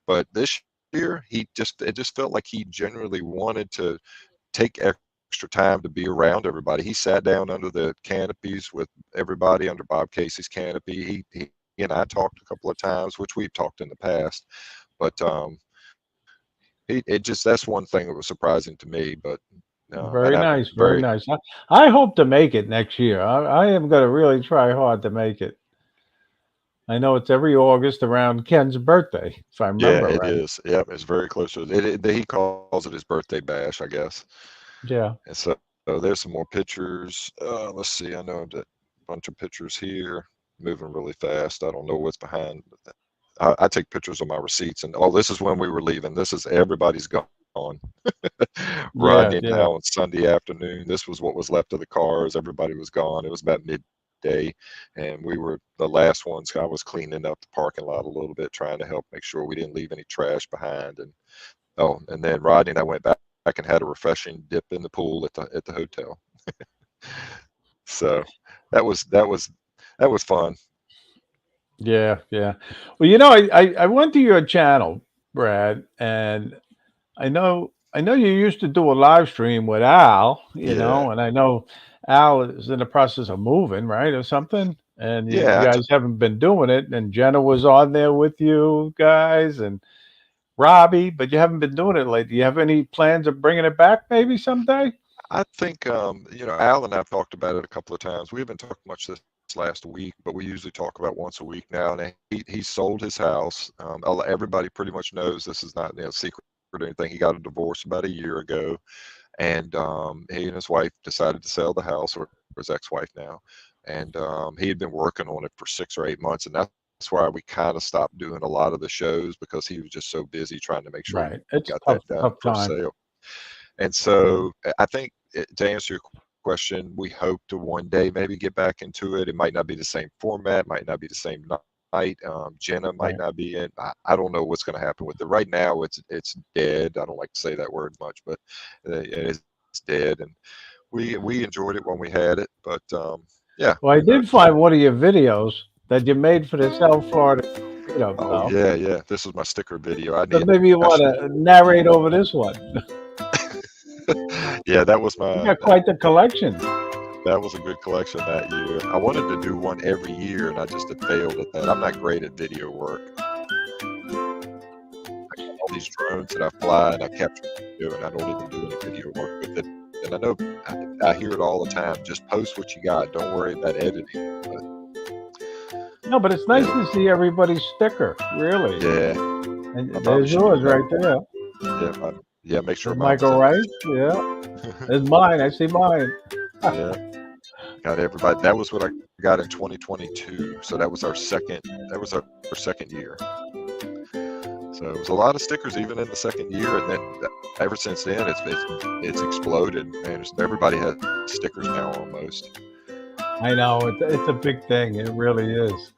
but this year it just felt like he genuinely wanted to take extra time to be around everybody. He sat down under the canopies with everybody under Bob Casey's canopy. He and I talked a couple of times, which we've talked in the past, but it just, that's one thing that was surprising to me. But and I'm Very nice. very, Very nice. I hope to make it next year. I am going to really try hard to make it. I know it's every August around Ken's birthday, if I yeah, remember it right. is. Yep, it's very close to it. He calls it his birthday bash, I guess. Yeah. And so there's some more pictures. Let's see. I know that bunch of pictures here, moving really fast. I don't know what's behind. I take pictures of my receipts, and oh, this is when we were leaving. This is everybody's gone. Riding Yeah. now on Yeah. Sunday afternoon. This was what was left of the cars. Everybody was gone. It was about midday, and we were the last ones. I was cleaning up the parking lot a little bit, trying to help make sure we didn't leave any trash behind. And oh, and then Rodney and I went back and had a refreshing dip in the pool at the hotel. So that was fun. Yeah. Yeah. Well, I went to your channel, Brad, and I know you used to do a live stream with Al, Yeah. and I know Al is in the process of moving, right, or something. and you Yeah, guys haven't been doing it. And Jenna was on there with you guys, and Robbie, but you haven't been doing it lately. Do you have any plans of bringing it back maybe someday? I think Al and I've talked about it a couple of times. We haven't talked much this last week, but we usually talk about once a week now. And he sold his house. Everybody pretty much knows this is not secret or anything. He got a divorce about a year ago, and he and his wife decided to sell the house, or his ex-wife now, and he had been working on it for 6 or 8 months, and that's why we kind of stopped doing a lot of the shows because he was just so busy trying to make sure he Right. got It's that tough, done tough for time. sale. And Yeah. so I think to answer your question, we hope to one day maybe get back into it. It might not be the same format, might not be the same night. Jenna might not Right. be in. I don't know what's going to happen with it. Right now, it's dead. I don't like to say that word much, but it's dead. And we enjoyed it when we had it, but yeah, Well, I did find one of your videos that you made for the South Florida meetup, oh though. yeah, yeah. This is my sticker video. So maybe you I want should, to narrate over this one. yeah, that was You my got quite the collection. that was a good collection that year. I wanted to do one every year, and I just had failed at that. I'm not great at video work. All these drones that I fly and I capture video, and I don't even do any video work with it. And I know I hear it all the time. Just post what you got. Don't worry about editing. But No, but it's nice yeah, to see everybody's sticker, really. yeah, I And probably there's should do yours that. right there. Yeah, yeah. Make sure The mine's Michael in Rice. Yeah. there. There's mine. I see mine. Yeah, got everybody. That was what I got in 2022. So that was our second. That was our second year. So it was a lot of stickers even in the second year, and then ever since then it's exploded. Man, everybody has stickers now almost. I know. It's a big thing. It really is.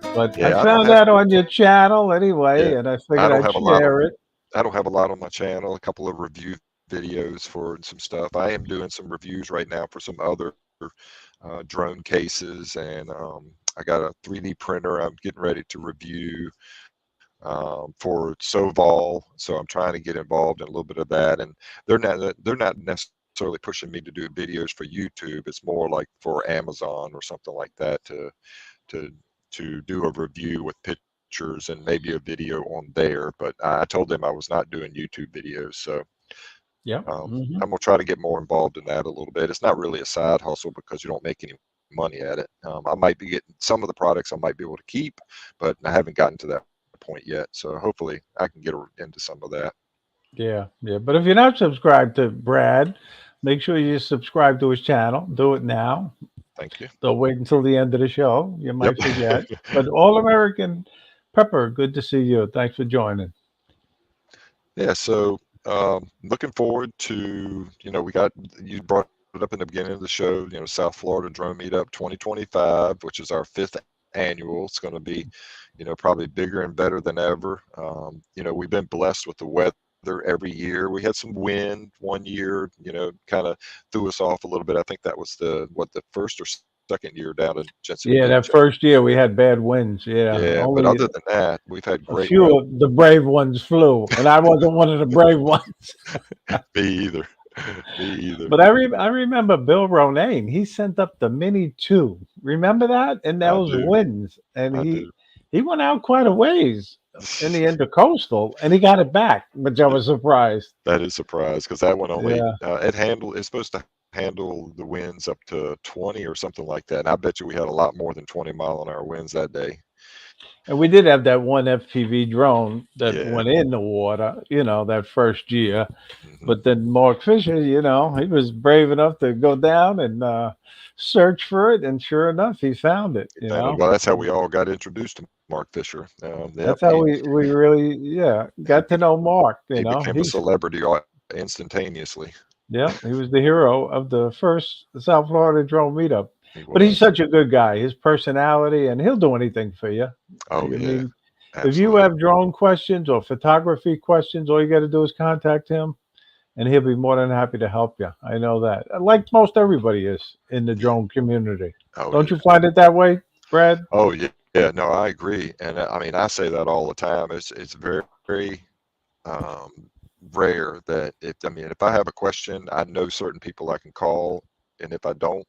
But Yeah, I found that on your channel yeah, anyway, and I I figured don't I'd have a lot on share it. I don't have a lot on my channel. A couple of review videos for some stuff. I am doing some reviews right now for some other drone cases, and I got a 3D printer I'm getting ready to review for Soval. So I'm trying to get involved in a little bit of that. And they're not necessarily pushing me to do videos for YouTube. It's more like for Amazon or something like that to do a review with pictures and maybe a video on there. But I told them I was not doing YouTube videos. So Yep. I'm gonna try to get more involved in that a little bit. It's not really a side hustle because you don't make any money at it. I might be getting some of the products I might be able to keep, but I haven't gotten to that point yet. So hopefully I can get into some of that. Yeah, yeah. But if you're not subscribed to Brad, make sure you subscribe to his channel. Do it now. Thank you. Don't wait until the end of the show. You Yep. might forget. But All American Pepper, good to see you. Thanks for joining. Yeah. So looking forward to we got you brought it up in the beginning of the show. South Florida Drone Meetup 2025, which is our fifth annual. It's going to be probably bigger and better than ever. We've been blessed with the weather every year. We had some wind one year, kind of threw us off a little bit. I think that was the first or second year down in Jensen Yeah, Beach. that first year we had bad winds. Yeah, Yeah, but only other than that, we've had a great weather. few of the brave ones flew, and I wasn't one of the brave ones. Me either. Me either. But I remember Bill Ronayne. He sent up the Mini Two. Remember that? And I those do. winds, and I do. he went out quite a ways in the intercoastal, and he got it back, which I was surprised. That is a surprise because that one only Yeah, it's supposed to handle the winds up to 20 or something like that. And I bet you we had a lot more than 20-mile-an-hour winds that day. and we did have that one FPV drone that Yeah. went in the water. That first year. Hmm. But then Mark Fisher, he was brave enough to go down and search for it, and sure enough, he found it. And well, that's how we all got introduced to Mark Fisher. Yep, That's how we really got to know Mark. he became a He's celebrity instantaneously. he was the hero of the first South Florida drone meetup. He But he's was. such a good guy. His personality, and he'll do anything for you. I Oh yeah, mean, if you absolutely. have drone questions or photography questions, all you got to do is contact him, and he'll be more than happy to help you. I know that. Like most everybody is in the Yeah. drone community. Oh Don't yeah. you find it that way, Brad? Oh yeah. Yeah. No, I agree. And I mean, I say that all the time. It's very um, rare that if I have a question, I know certain people I can call, and if I don't,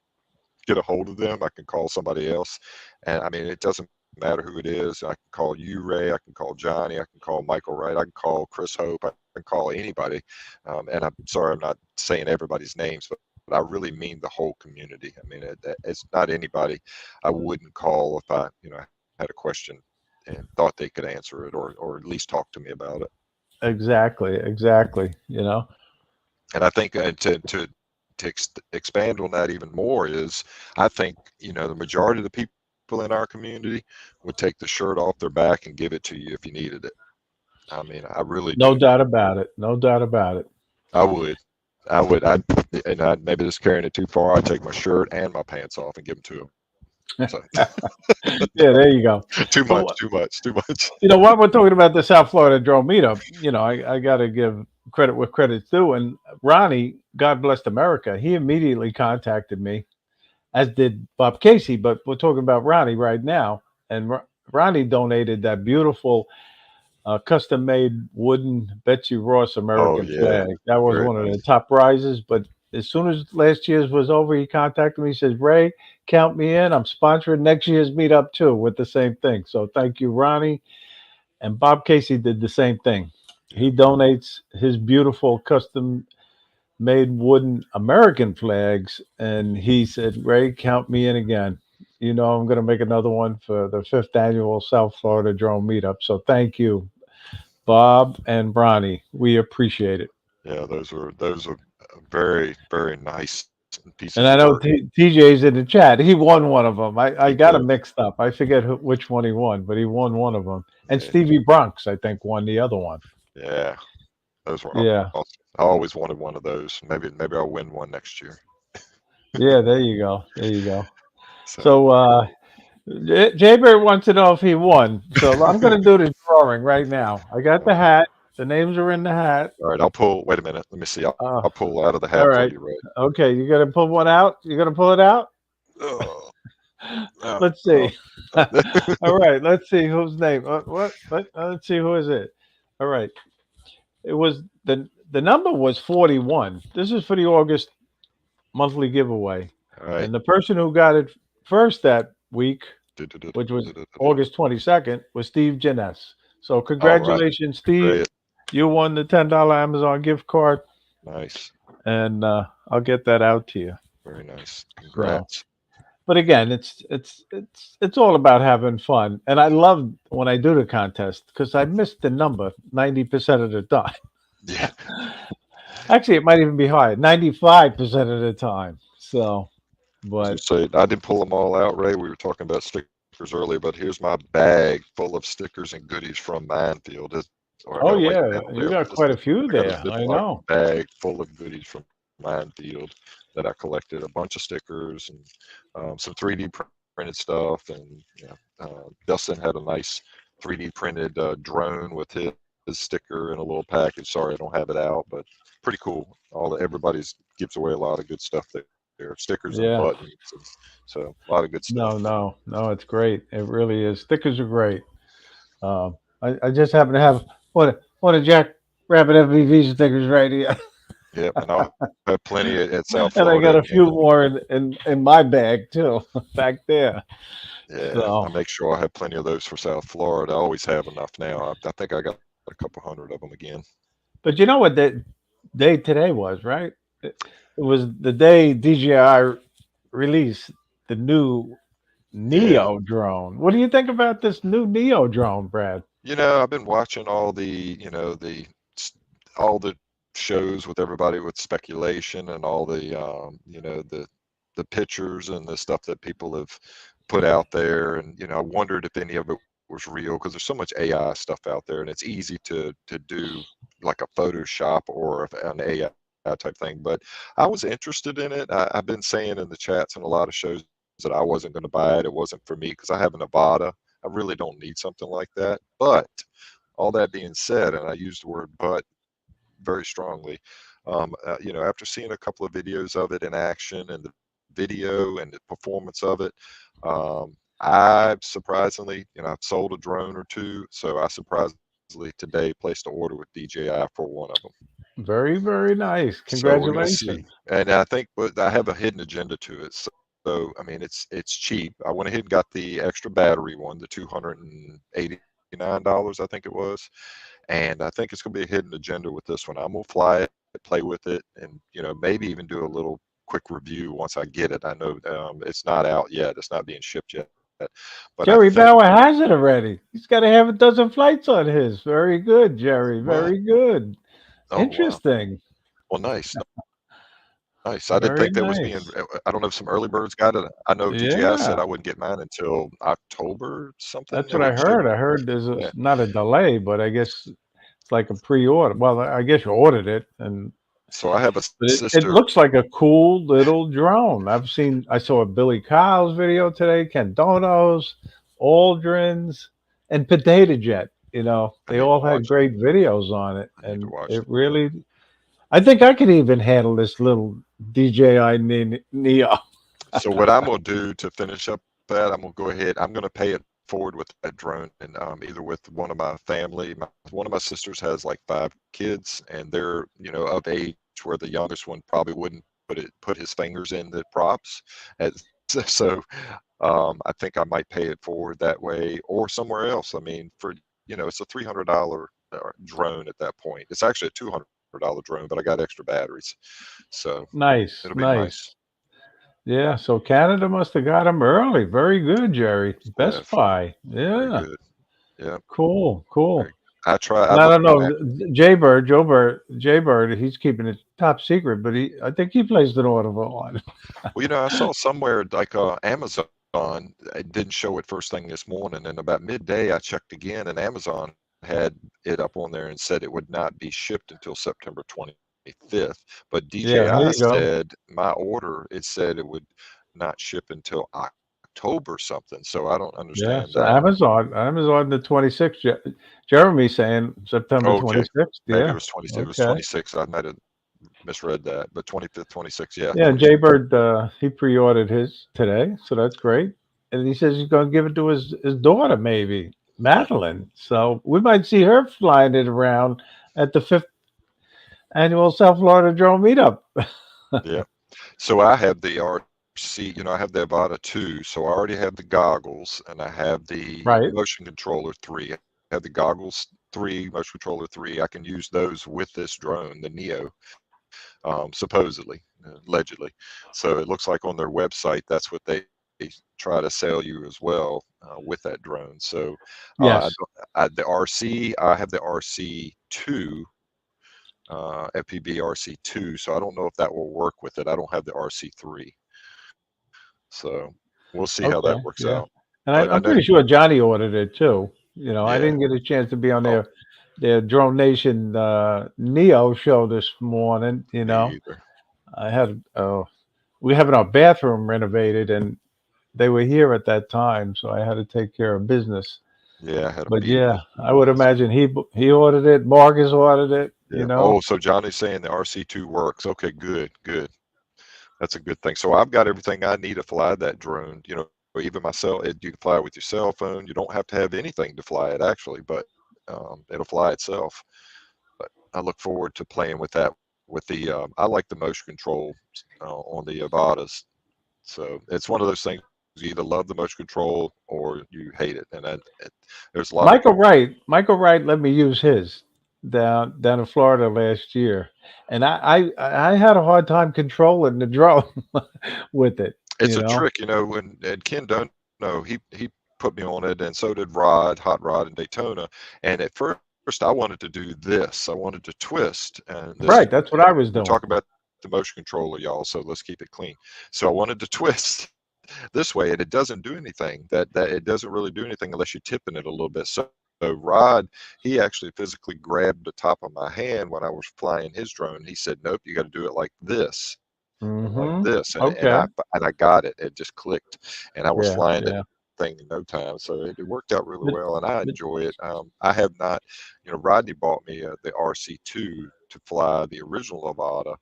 get a hold of them, I can call somebody else. And I mean, it doesn't matter who it is. I can call you, Ray. I can call Johnny. I can call Michael Wright. I can call Chris Hope. I can call anybody. And I'm sorry, I'm not saying everybody's names, but I really mean the whole community. I mean, it's not anybody I wouldn't call if I, had a question and thought they could answer it, or at least talk to me about it. Exactly, exactly. And I think to expand on that even more is, I think, the majority of the people in our community would take the shirt off their back and give it to you if you needed it. I mean, I really do. No doubt about it. No doubt about it. I would. I would. And maybe just carrying it too far. I'd take my shirt and my pants off and give them to them. So Yeah, there you go. too much, But too much, too much. while we're talking about the South Florida Drone meetup, I got to give credit where credit's due. And Ronnie, God bless America, he immediately contacted me, as did Bob Casey. But we're talking about Ronnie right now, and Ronnie donated that beautiful custom-made wooden Betsy Ross Oh American yeah, flag. That was very one of the nice. top prizes. But as soon as last year's was over, he contacted me. He says, "Ray, count me in. I'm sponsoring next year's meetup too with the same thing." So thank you, Ronnie. And Bob Casey did the same thing. Yeah, He donates his beautiful custom made wooden American flags, and he said, "Ray, count me in again. I'm going to make another one for the fifth annual South Florida Drone Meetup." So thank you, Bob and Bronny. We appreciate it. yeah. Those are very, very nice pieces of And I work. know TJ's in the chat. He won one of them. I He got him did. mixed up. I forget which one he won, but he won one of them. And Yeah, Stevie Bronx, I think, won the other one. yeah. Those were Yeah. awesome. I always wanted one of those. Maybe I'll win one next year. Yeah, there you go. There you go. So, So Jaybird wants to know if he won. So I'm going to do the drawing right now. I got the uh, hat. The names are in the hat. all right. I'll pull. Wait a minute. Let me see. I'll Uh, pull out of the hat all for you, right. Ray. Okay, you going to pull one out? You going to pull it out? Oh, no. Let's Oh. see. All right, let's see whose name. What? Let's see who is it. All right. It was the number was 41. This is for the August monthly giveaway. All right. And the person who got it first that week, which was August 22nd, was Steve Jeunesse. So All right. congratulations, Steve. Great. You won the $10 Amazon gift card, Nice. and I'll get that out to you. Very nice. So, Congrats. but again, it's all about having fun, and I love when I do the contest because I missed the number 90% of the time. Yeah. Actually, it might even be higher, 95% of the time. So, I was but gonna say I didn't pull them all out, Ray. We were talking about stickers earlier, but here's my bag full of stickers and goodies from Minefield. Or I got them oh way down yeah, there, you but got quite a few I got a there. I Ziploc know. bag full of goodies from Minefield that I collected. A bunch of stickers and some 3D printed stuff. And Dustin had a nice 3D printed drone with his sticker in a little package. Sorry, I don't have it out, but pretty cool. Everybody's gives away a lot of good stuff there. Stickers and Yeah. buttons. And so a lot of good stuff. No, no, no. It's great. It really is. Stickers are great. I just happen to have one of Jack Rabbit FPV stickers right here, Yep, and I'll have plenty at South and Florida I got a again. few more in my bag too, back there. Yeah, I So, make sure I have plenty of those for South Florida. I always have enough now. I think I got a couple hundred of them again. but you know what the day today was, right? It was the day DJI released the new Yeah. Neo drone. What do you think about this new Neo drone, Brad? I've been watching all the shows with everybody with speculation and all the pictures and the stuff that people have put out there. And I wondered if any of it was real, because there's so much AI stuff out there, and it's easy to do like a Photoshop or an AI type thing. But I was interested in it. I've been saying in the chats and a lot of shows that I wasn't going to buy it. It wasn't for me because I have a Nevada. I really don't need something like that. But all that being said, and I use the word but very strongly, after seeing a couple of videos of it in action and the video and the performance of it, um, I surprisingly, I've sold a drone or two, so I surprisingly today placed an order with DJI for one of them. Very, very nice. So we're going to see. Congratulations. And I think, but I have a hidden agenda to it. So I mean, it's cheap. I went ahead and got the extra battery one, the $289, I think it was. And I think it's going to be a hidden agenda with this one. I'm going to fly it, play with it, and maybe even do a little quick review once I get it. I know it's not out yet. It's not being shipped yet, but I Jerry think. Bauer has it already. He's got to have a dozen flights on his. Very good, Jerry. What? Very good. Oh wow. Interesting. Well, nice, nice. I didn't Very think there was being. nice. I don't know if some early birds got it. I know DJI said Yeah, I wouldn't get mine until October something. that's It what I wouldn't ship. heard. I heard there's Yeah. not a delay, but I guess it's like a pre-order. Well, I guess you ordered it, and So I have a but it sister. looks like a cool little drone. I saw a Billy Kyle's video today, Ken Dono's, Aldrin's, and Potato Jet. I They need to all had watch it. great videos on it, I need to and watch it it. really. I think I could even handle this little DJI Neo. So what I'm gonna do to finish up that, I'm gonna go ahead. I'm gonna pay it forward with that drone, and either with one of my family. One of my sisters has like 5 kids, and they're of age where the youngest one probably wouldn't put his fingers in the props. As, so I think I might pay it forward that way or somewhere else. I mean, it's a $300 drone at that point. It's actually a $200 drone, but I got extra batteries, so Nice, it'll be nice. nice. Yeah, so Canada must have got them early. Very good, Jerry. Must Best have. Buy. Very Yeah, good. Yeah, cool, cool. very. I try. I And I look don't on know, that. Jay Bird, he's keeping it top secret, but I think he placed an order for one. Well, I saw somewhere like Amazon. It didn't show it first thing this morning, and about midday I checked again, and Amazon had it up on there and said it would not be shipped until September 25th. But Yeah, there DJI you go. said my order. It said it would not ship until October something. So I don't Yeah, understand so that. Amazon the 26th. Jeremy saying September Okay, 26th. maybe it Yeah, was 20. It was okay. 26. I might have misread that, but 25th, 26th. Yeah, Yeah, 26. Jaybird, he pre-ordered his today, so that's great. And he says he's going to give it to his daughter, maybe Yeah, Madeline. So we might see her flying it around at the fifth annual South Florida Drone Meetup. yeah. So I have the RC, I have the Avata 2, so I already have the goggles and I have the Right. motion controller 3. I have the goggles 3, motion controller 3. I can use those with this drone, the Neo, supposedly, allegedly. So it looks like on their website, that's what they try to sell you as well with that drone. So Yes. the RC, I have the RC2 FPV RC2, so I don't know if that will work with it. I don't have the RC3, so we'll see how that Okay. works out. Yeah. And But I I'm know, pretty sure Johnny ordered it too. I yeah. didn't get a chance to be on Oh, their Drone Nation Neo show this morning. me either. I had we having our bathroom renovated, and they were here at that time, so I had to take care of business. Yeah, I had a But meeting yeah, this I would morning. So imagine he ordered it. Marcus ordered it. yeah. Oh, so Johnny's saying the RC2 works. Okay, good, good. That's a good thing. So I've got everything I need to fly that drone. Even myself, you can fly it with your cell phone. You don't have to have anything to fly it actually, but it'll fly itself. But I look forward to playing with that. With the I like the motion control on the Avatas. So it's one of those things. You either love the motion control or you hate it, and there's a lot of people. Michael Wright let me use his down in Florida last year, and I had a hard time controlling the drone with it. It's a trick, and Ken Dono, he put me on it, and so did Hot Rod in Daytona. And at first, I wanted to do this. I wanted to twist, and this Right, that's what I was we're doing. talking about the motion controller, y'all. So let's keep it clean. So I wanted to twist this way, and it doesn't do anything. That it doesn't really do anything unless you're tipping it a little bit. So Rod, he actually physically grabbed the top of my hand when I was flying his drone. He said, "Nope, you got to do it like this and like Mm-hmm. this," Okay. and I got it. It just clicked, and I was Yeah, flying that yeah. thing in no time. So it worked out really But, well, and I but enjoy it. I have not, Rodney bought me the RC2 to fly the original Avata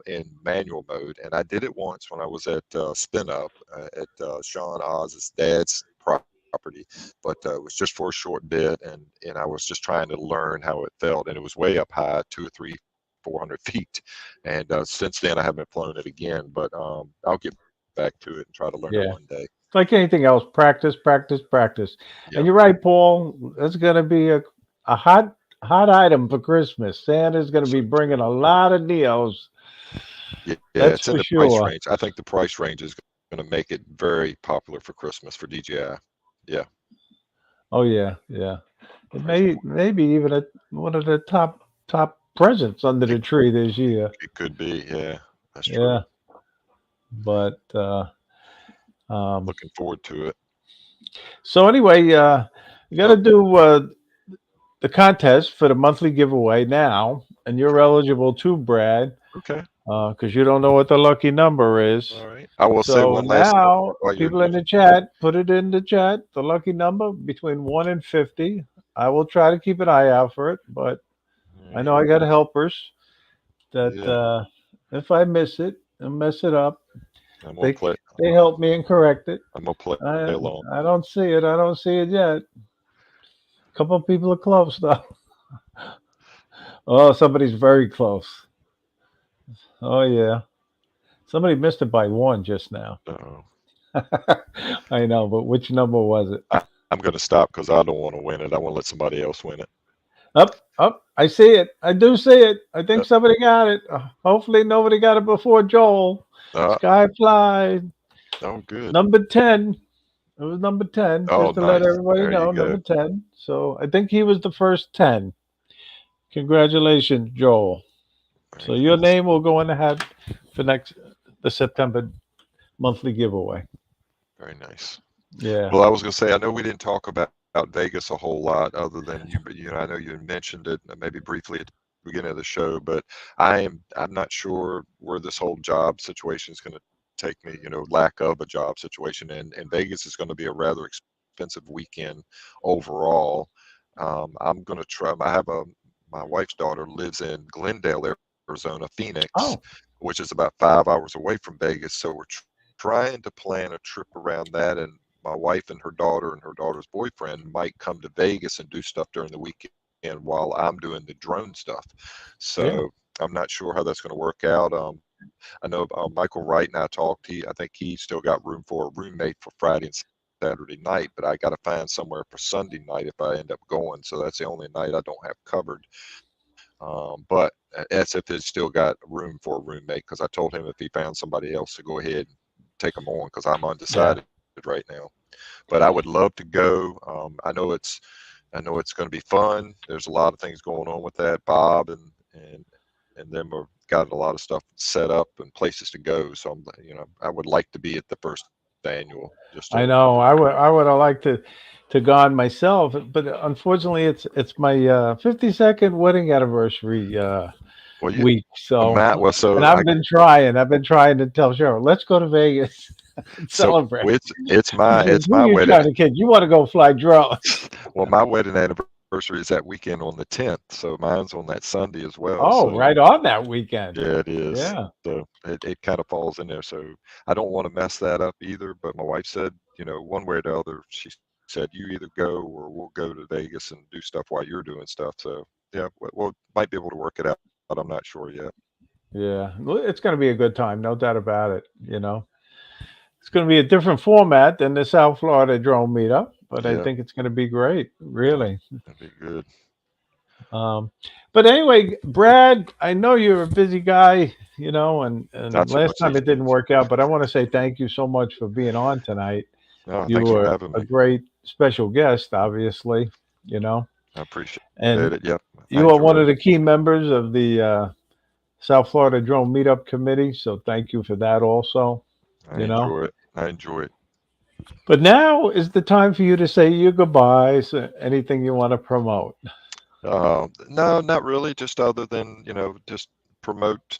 in manual mode, and I did it once when I was at Spin Up at Sean Oz's dad's property, but it was just for a short bit, and I was just trying to learn how it felt, and it was way up high, 2 or 3, 400 feet, and since then I haven't flown it again, but I'll get back back to it and try to learn it Yeah. one day. It's like anything else, practice, practice, practice. And Yep. you're right, Paul. That's going to be a hot item for Christmas. Santa's going to be So bringing true. a lot of deals. Yeah, That's it's in for the price sure. range. I think the price range is going to make it very popular for Christmas for DJI. Yeah, Oh yeah, yeah. It price may point. maybe even one of the top presents under It, the tree this year. it could be. Yeah, that's true. Yeah, but um, Looking forward to it. so anyway, you got to Oh, do the contest for the monthly giveaway now, and you're okay. eligible too, Brad, Okay. because you don't know what the lucky number is. All right. I will say So one last now, while you're people in doing the it. chat, put it in the chat. The lucky number between 1 and 50. I will try to keep an eye out for it, but All I right. know I got helpers that Yeah, if I miss it and mess it up, I'm gonna they play. they help me and correct it. I'm gonna play I along. I don't see it. I don't see it yet. A couple of people are close though. Oh, somebody's very close. Oh yeah, somebody missed it by one just now. Uh-oh. I know, but which number was it? I'm gonna stop because I don't want to win it. I want to let somebody else win it. Up. I see it. I do see it. I think Uh, somebody got it. Hopefully, nobody got it before Joel. uh, Skyfly oh, good. number 10. It was number 10, Oh, just to let nice. everybody There you know, go. number 10. So I think he was the first 10. Congratulations, Joel. So Very your nice. name will go in the hat for next the September monthly giveaway. Very nice. Yeah. Well, I was gonna say, I know we didn't talk about Vegas a whole lot other than you, but I know you mentioned it maybe briefly at the beginning of the show, but I'm not sure where this whole job situation is going to take me, lack of a job situation, and Vegas is going to be a rather expensive weekend overall. I'm going to try. My wife's daughter lives in Glendale, Arizona, Phoenix, Oh, which is about 5 hours away from Vegas. So we're trying to plan a trip around that, and my wife and her daughter's boyfriend might come to Vegas and do stuff during the weekend while I'm doing the drone stuff. So yeah. I'm not sure how that's going to work out. I know Michael Wright and I talked. I think he still got room for a roommate for Friday and Saturday night, but I got to find somewhere for Sunday night if I end up going. So that's the only night I don't have covered. But SF has still got room for a roommate because I told him if he found somebody else to go ahead and take them on because I'm Yeah. undecided right now. But I would love to go. I know it's going to be fun. There's a lot of things going on with that. Bob and them have got a lot of stuff set up and places to go. So I would like to be at the first annual just to. I know. I would have liked to gone myself, but unfortunately, it's my 52nd wedding anniversary Well, you, week. So, Matt. Well, and so I've been trying. I've been trying to tell Cheryl, let's go to Vegas and so celebrate. it's She my says, "Who are it's you my trying wedding. to kid? You want to go fly drones?" Well, my wedding anniversary is that weekend on the 10th, so mine's on that Sunday as well. Oh, So right on that weekend. yeah, it is. Yeah, So it kind of falls in there. So I don't want to mess that up either. But my wife said, one way or the other, she said, you either go or we'll go to Vegas and do stuff while you're doing stuff. So yeah, we'll might be able to work it out. I'm not sure yet. yeah. Well, it's going to be a good time, no doubt about it. It's going to be a different format than the South Florida drone meetup, but I Yeah, think it's going to be great. uh, Really. that'd be good. Um, but anyway, Brad, I know you're a busy guy, and Not so last much time these it didn't days. work out, but I want to say thank you so much for being on tonight. No, You thanks for were having a me. great special guest, obviously, you know, I appreciate it. Yep, and I you are enjoyed it. one of the key members of the South Florida Drone Meetup Committee. So thank you for that also, I you know. enjoy it. I enjoy it. But now is the time for you to say your goodbyes, anything you want to promote. No, not really. Just other than just promote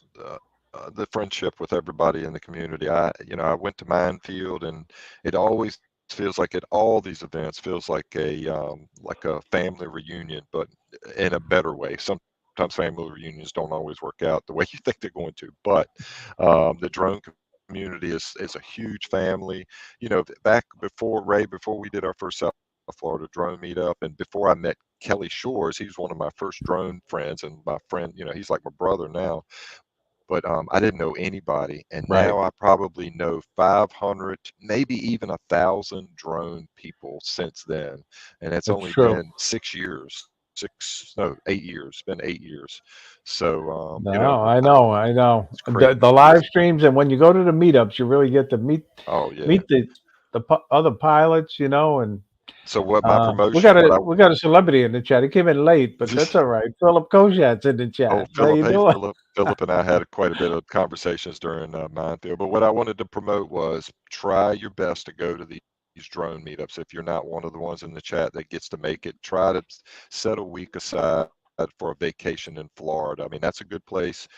the friendship with everybody in the community. I went to Minefield, and it always feels like at all these events feels like a family reunion, but in a better way. Sometimes family reunions don't always work out the way you think they're going to, but the drone community is a huge family. Back before we did our first South Florida drone meetup, and before I met Kelly Shores. He's one of my first drone friends and my friend. He's like my brother now. but I didn't know anybody. And Right. now I probably know 500, maybe even 1,000 drone people since then. And it's That's only true. been 6 years, no, 8 years. It's been 8 years. So, No, I know, I know. it's The crazy. live streams, and when you go to the meetups, you really get to Oh yeah. meet the other pilots, and So what my we promotion, got what a I we got a celebrity in the chat. He came in late, but that's all right. Philip Koshat's in the Oh, chat. How Philip. you Hey, doing? Philip. Philip and I had quite a bit of conversations during Minefield. But what I wanted to promote was try your best to go to these drone meetups. If you're not one of the ones in the chat that gets to make it, try to set a week aside for a vacation in Florida. I mean, that's a good place.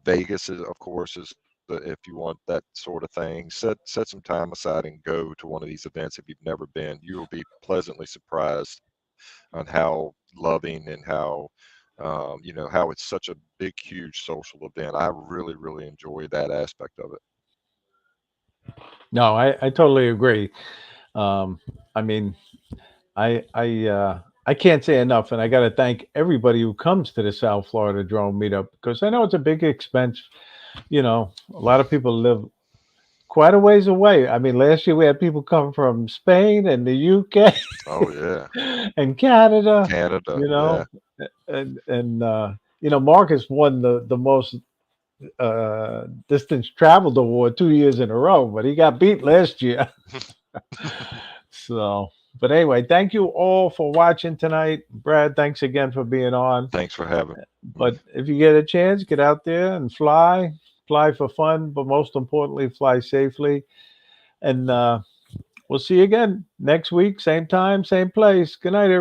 Vegas is, of course, is if you want that sort of thing. Set some time aside and go to one of these events if you've never been. You will be pleasantly surprised on how loving and how how it's such a big, huge social event. I really, really enjoy that aspect of it. No, I totally agree. Um, I mean, I can't say enough, and I got to thank everybody who comes to the South Florida drone meetup because I know it's a big expense. A lot of people live quite a ways away. I mean, last year we had people come from Spain and the UK Oh yeah, and Canada. Canada, You yeah. know, and Marcus won the most distance traveled award 2 years in a row, but he got beat last year. So, but anyway, thank you all for watching tonight. Brad, thanks again for being on. Thanks for having me. But if you get a chance, get out there and fly for fun, but most importantly, fly safely. And we'll see you again next week, same time, same place. Good night, everybody.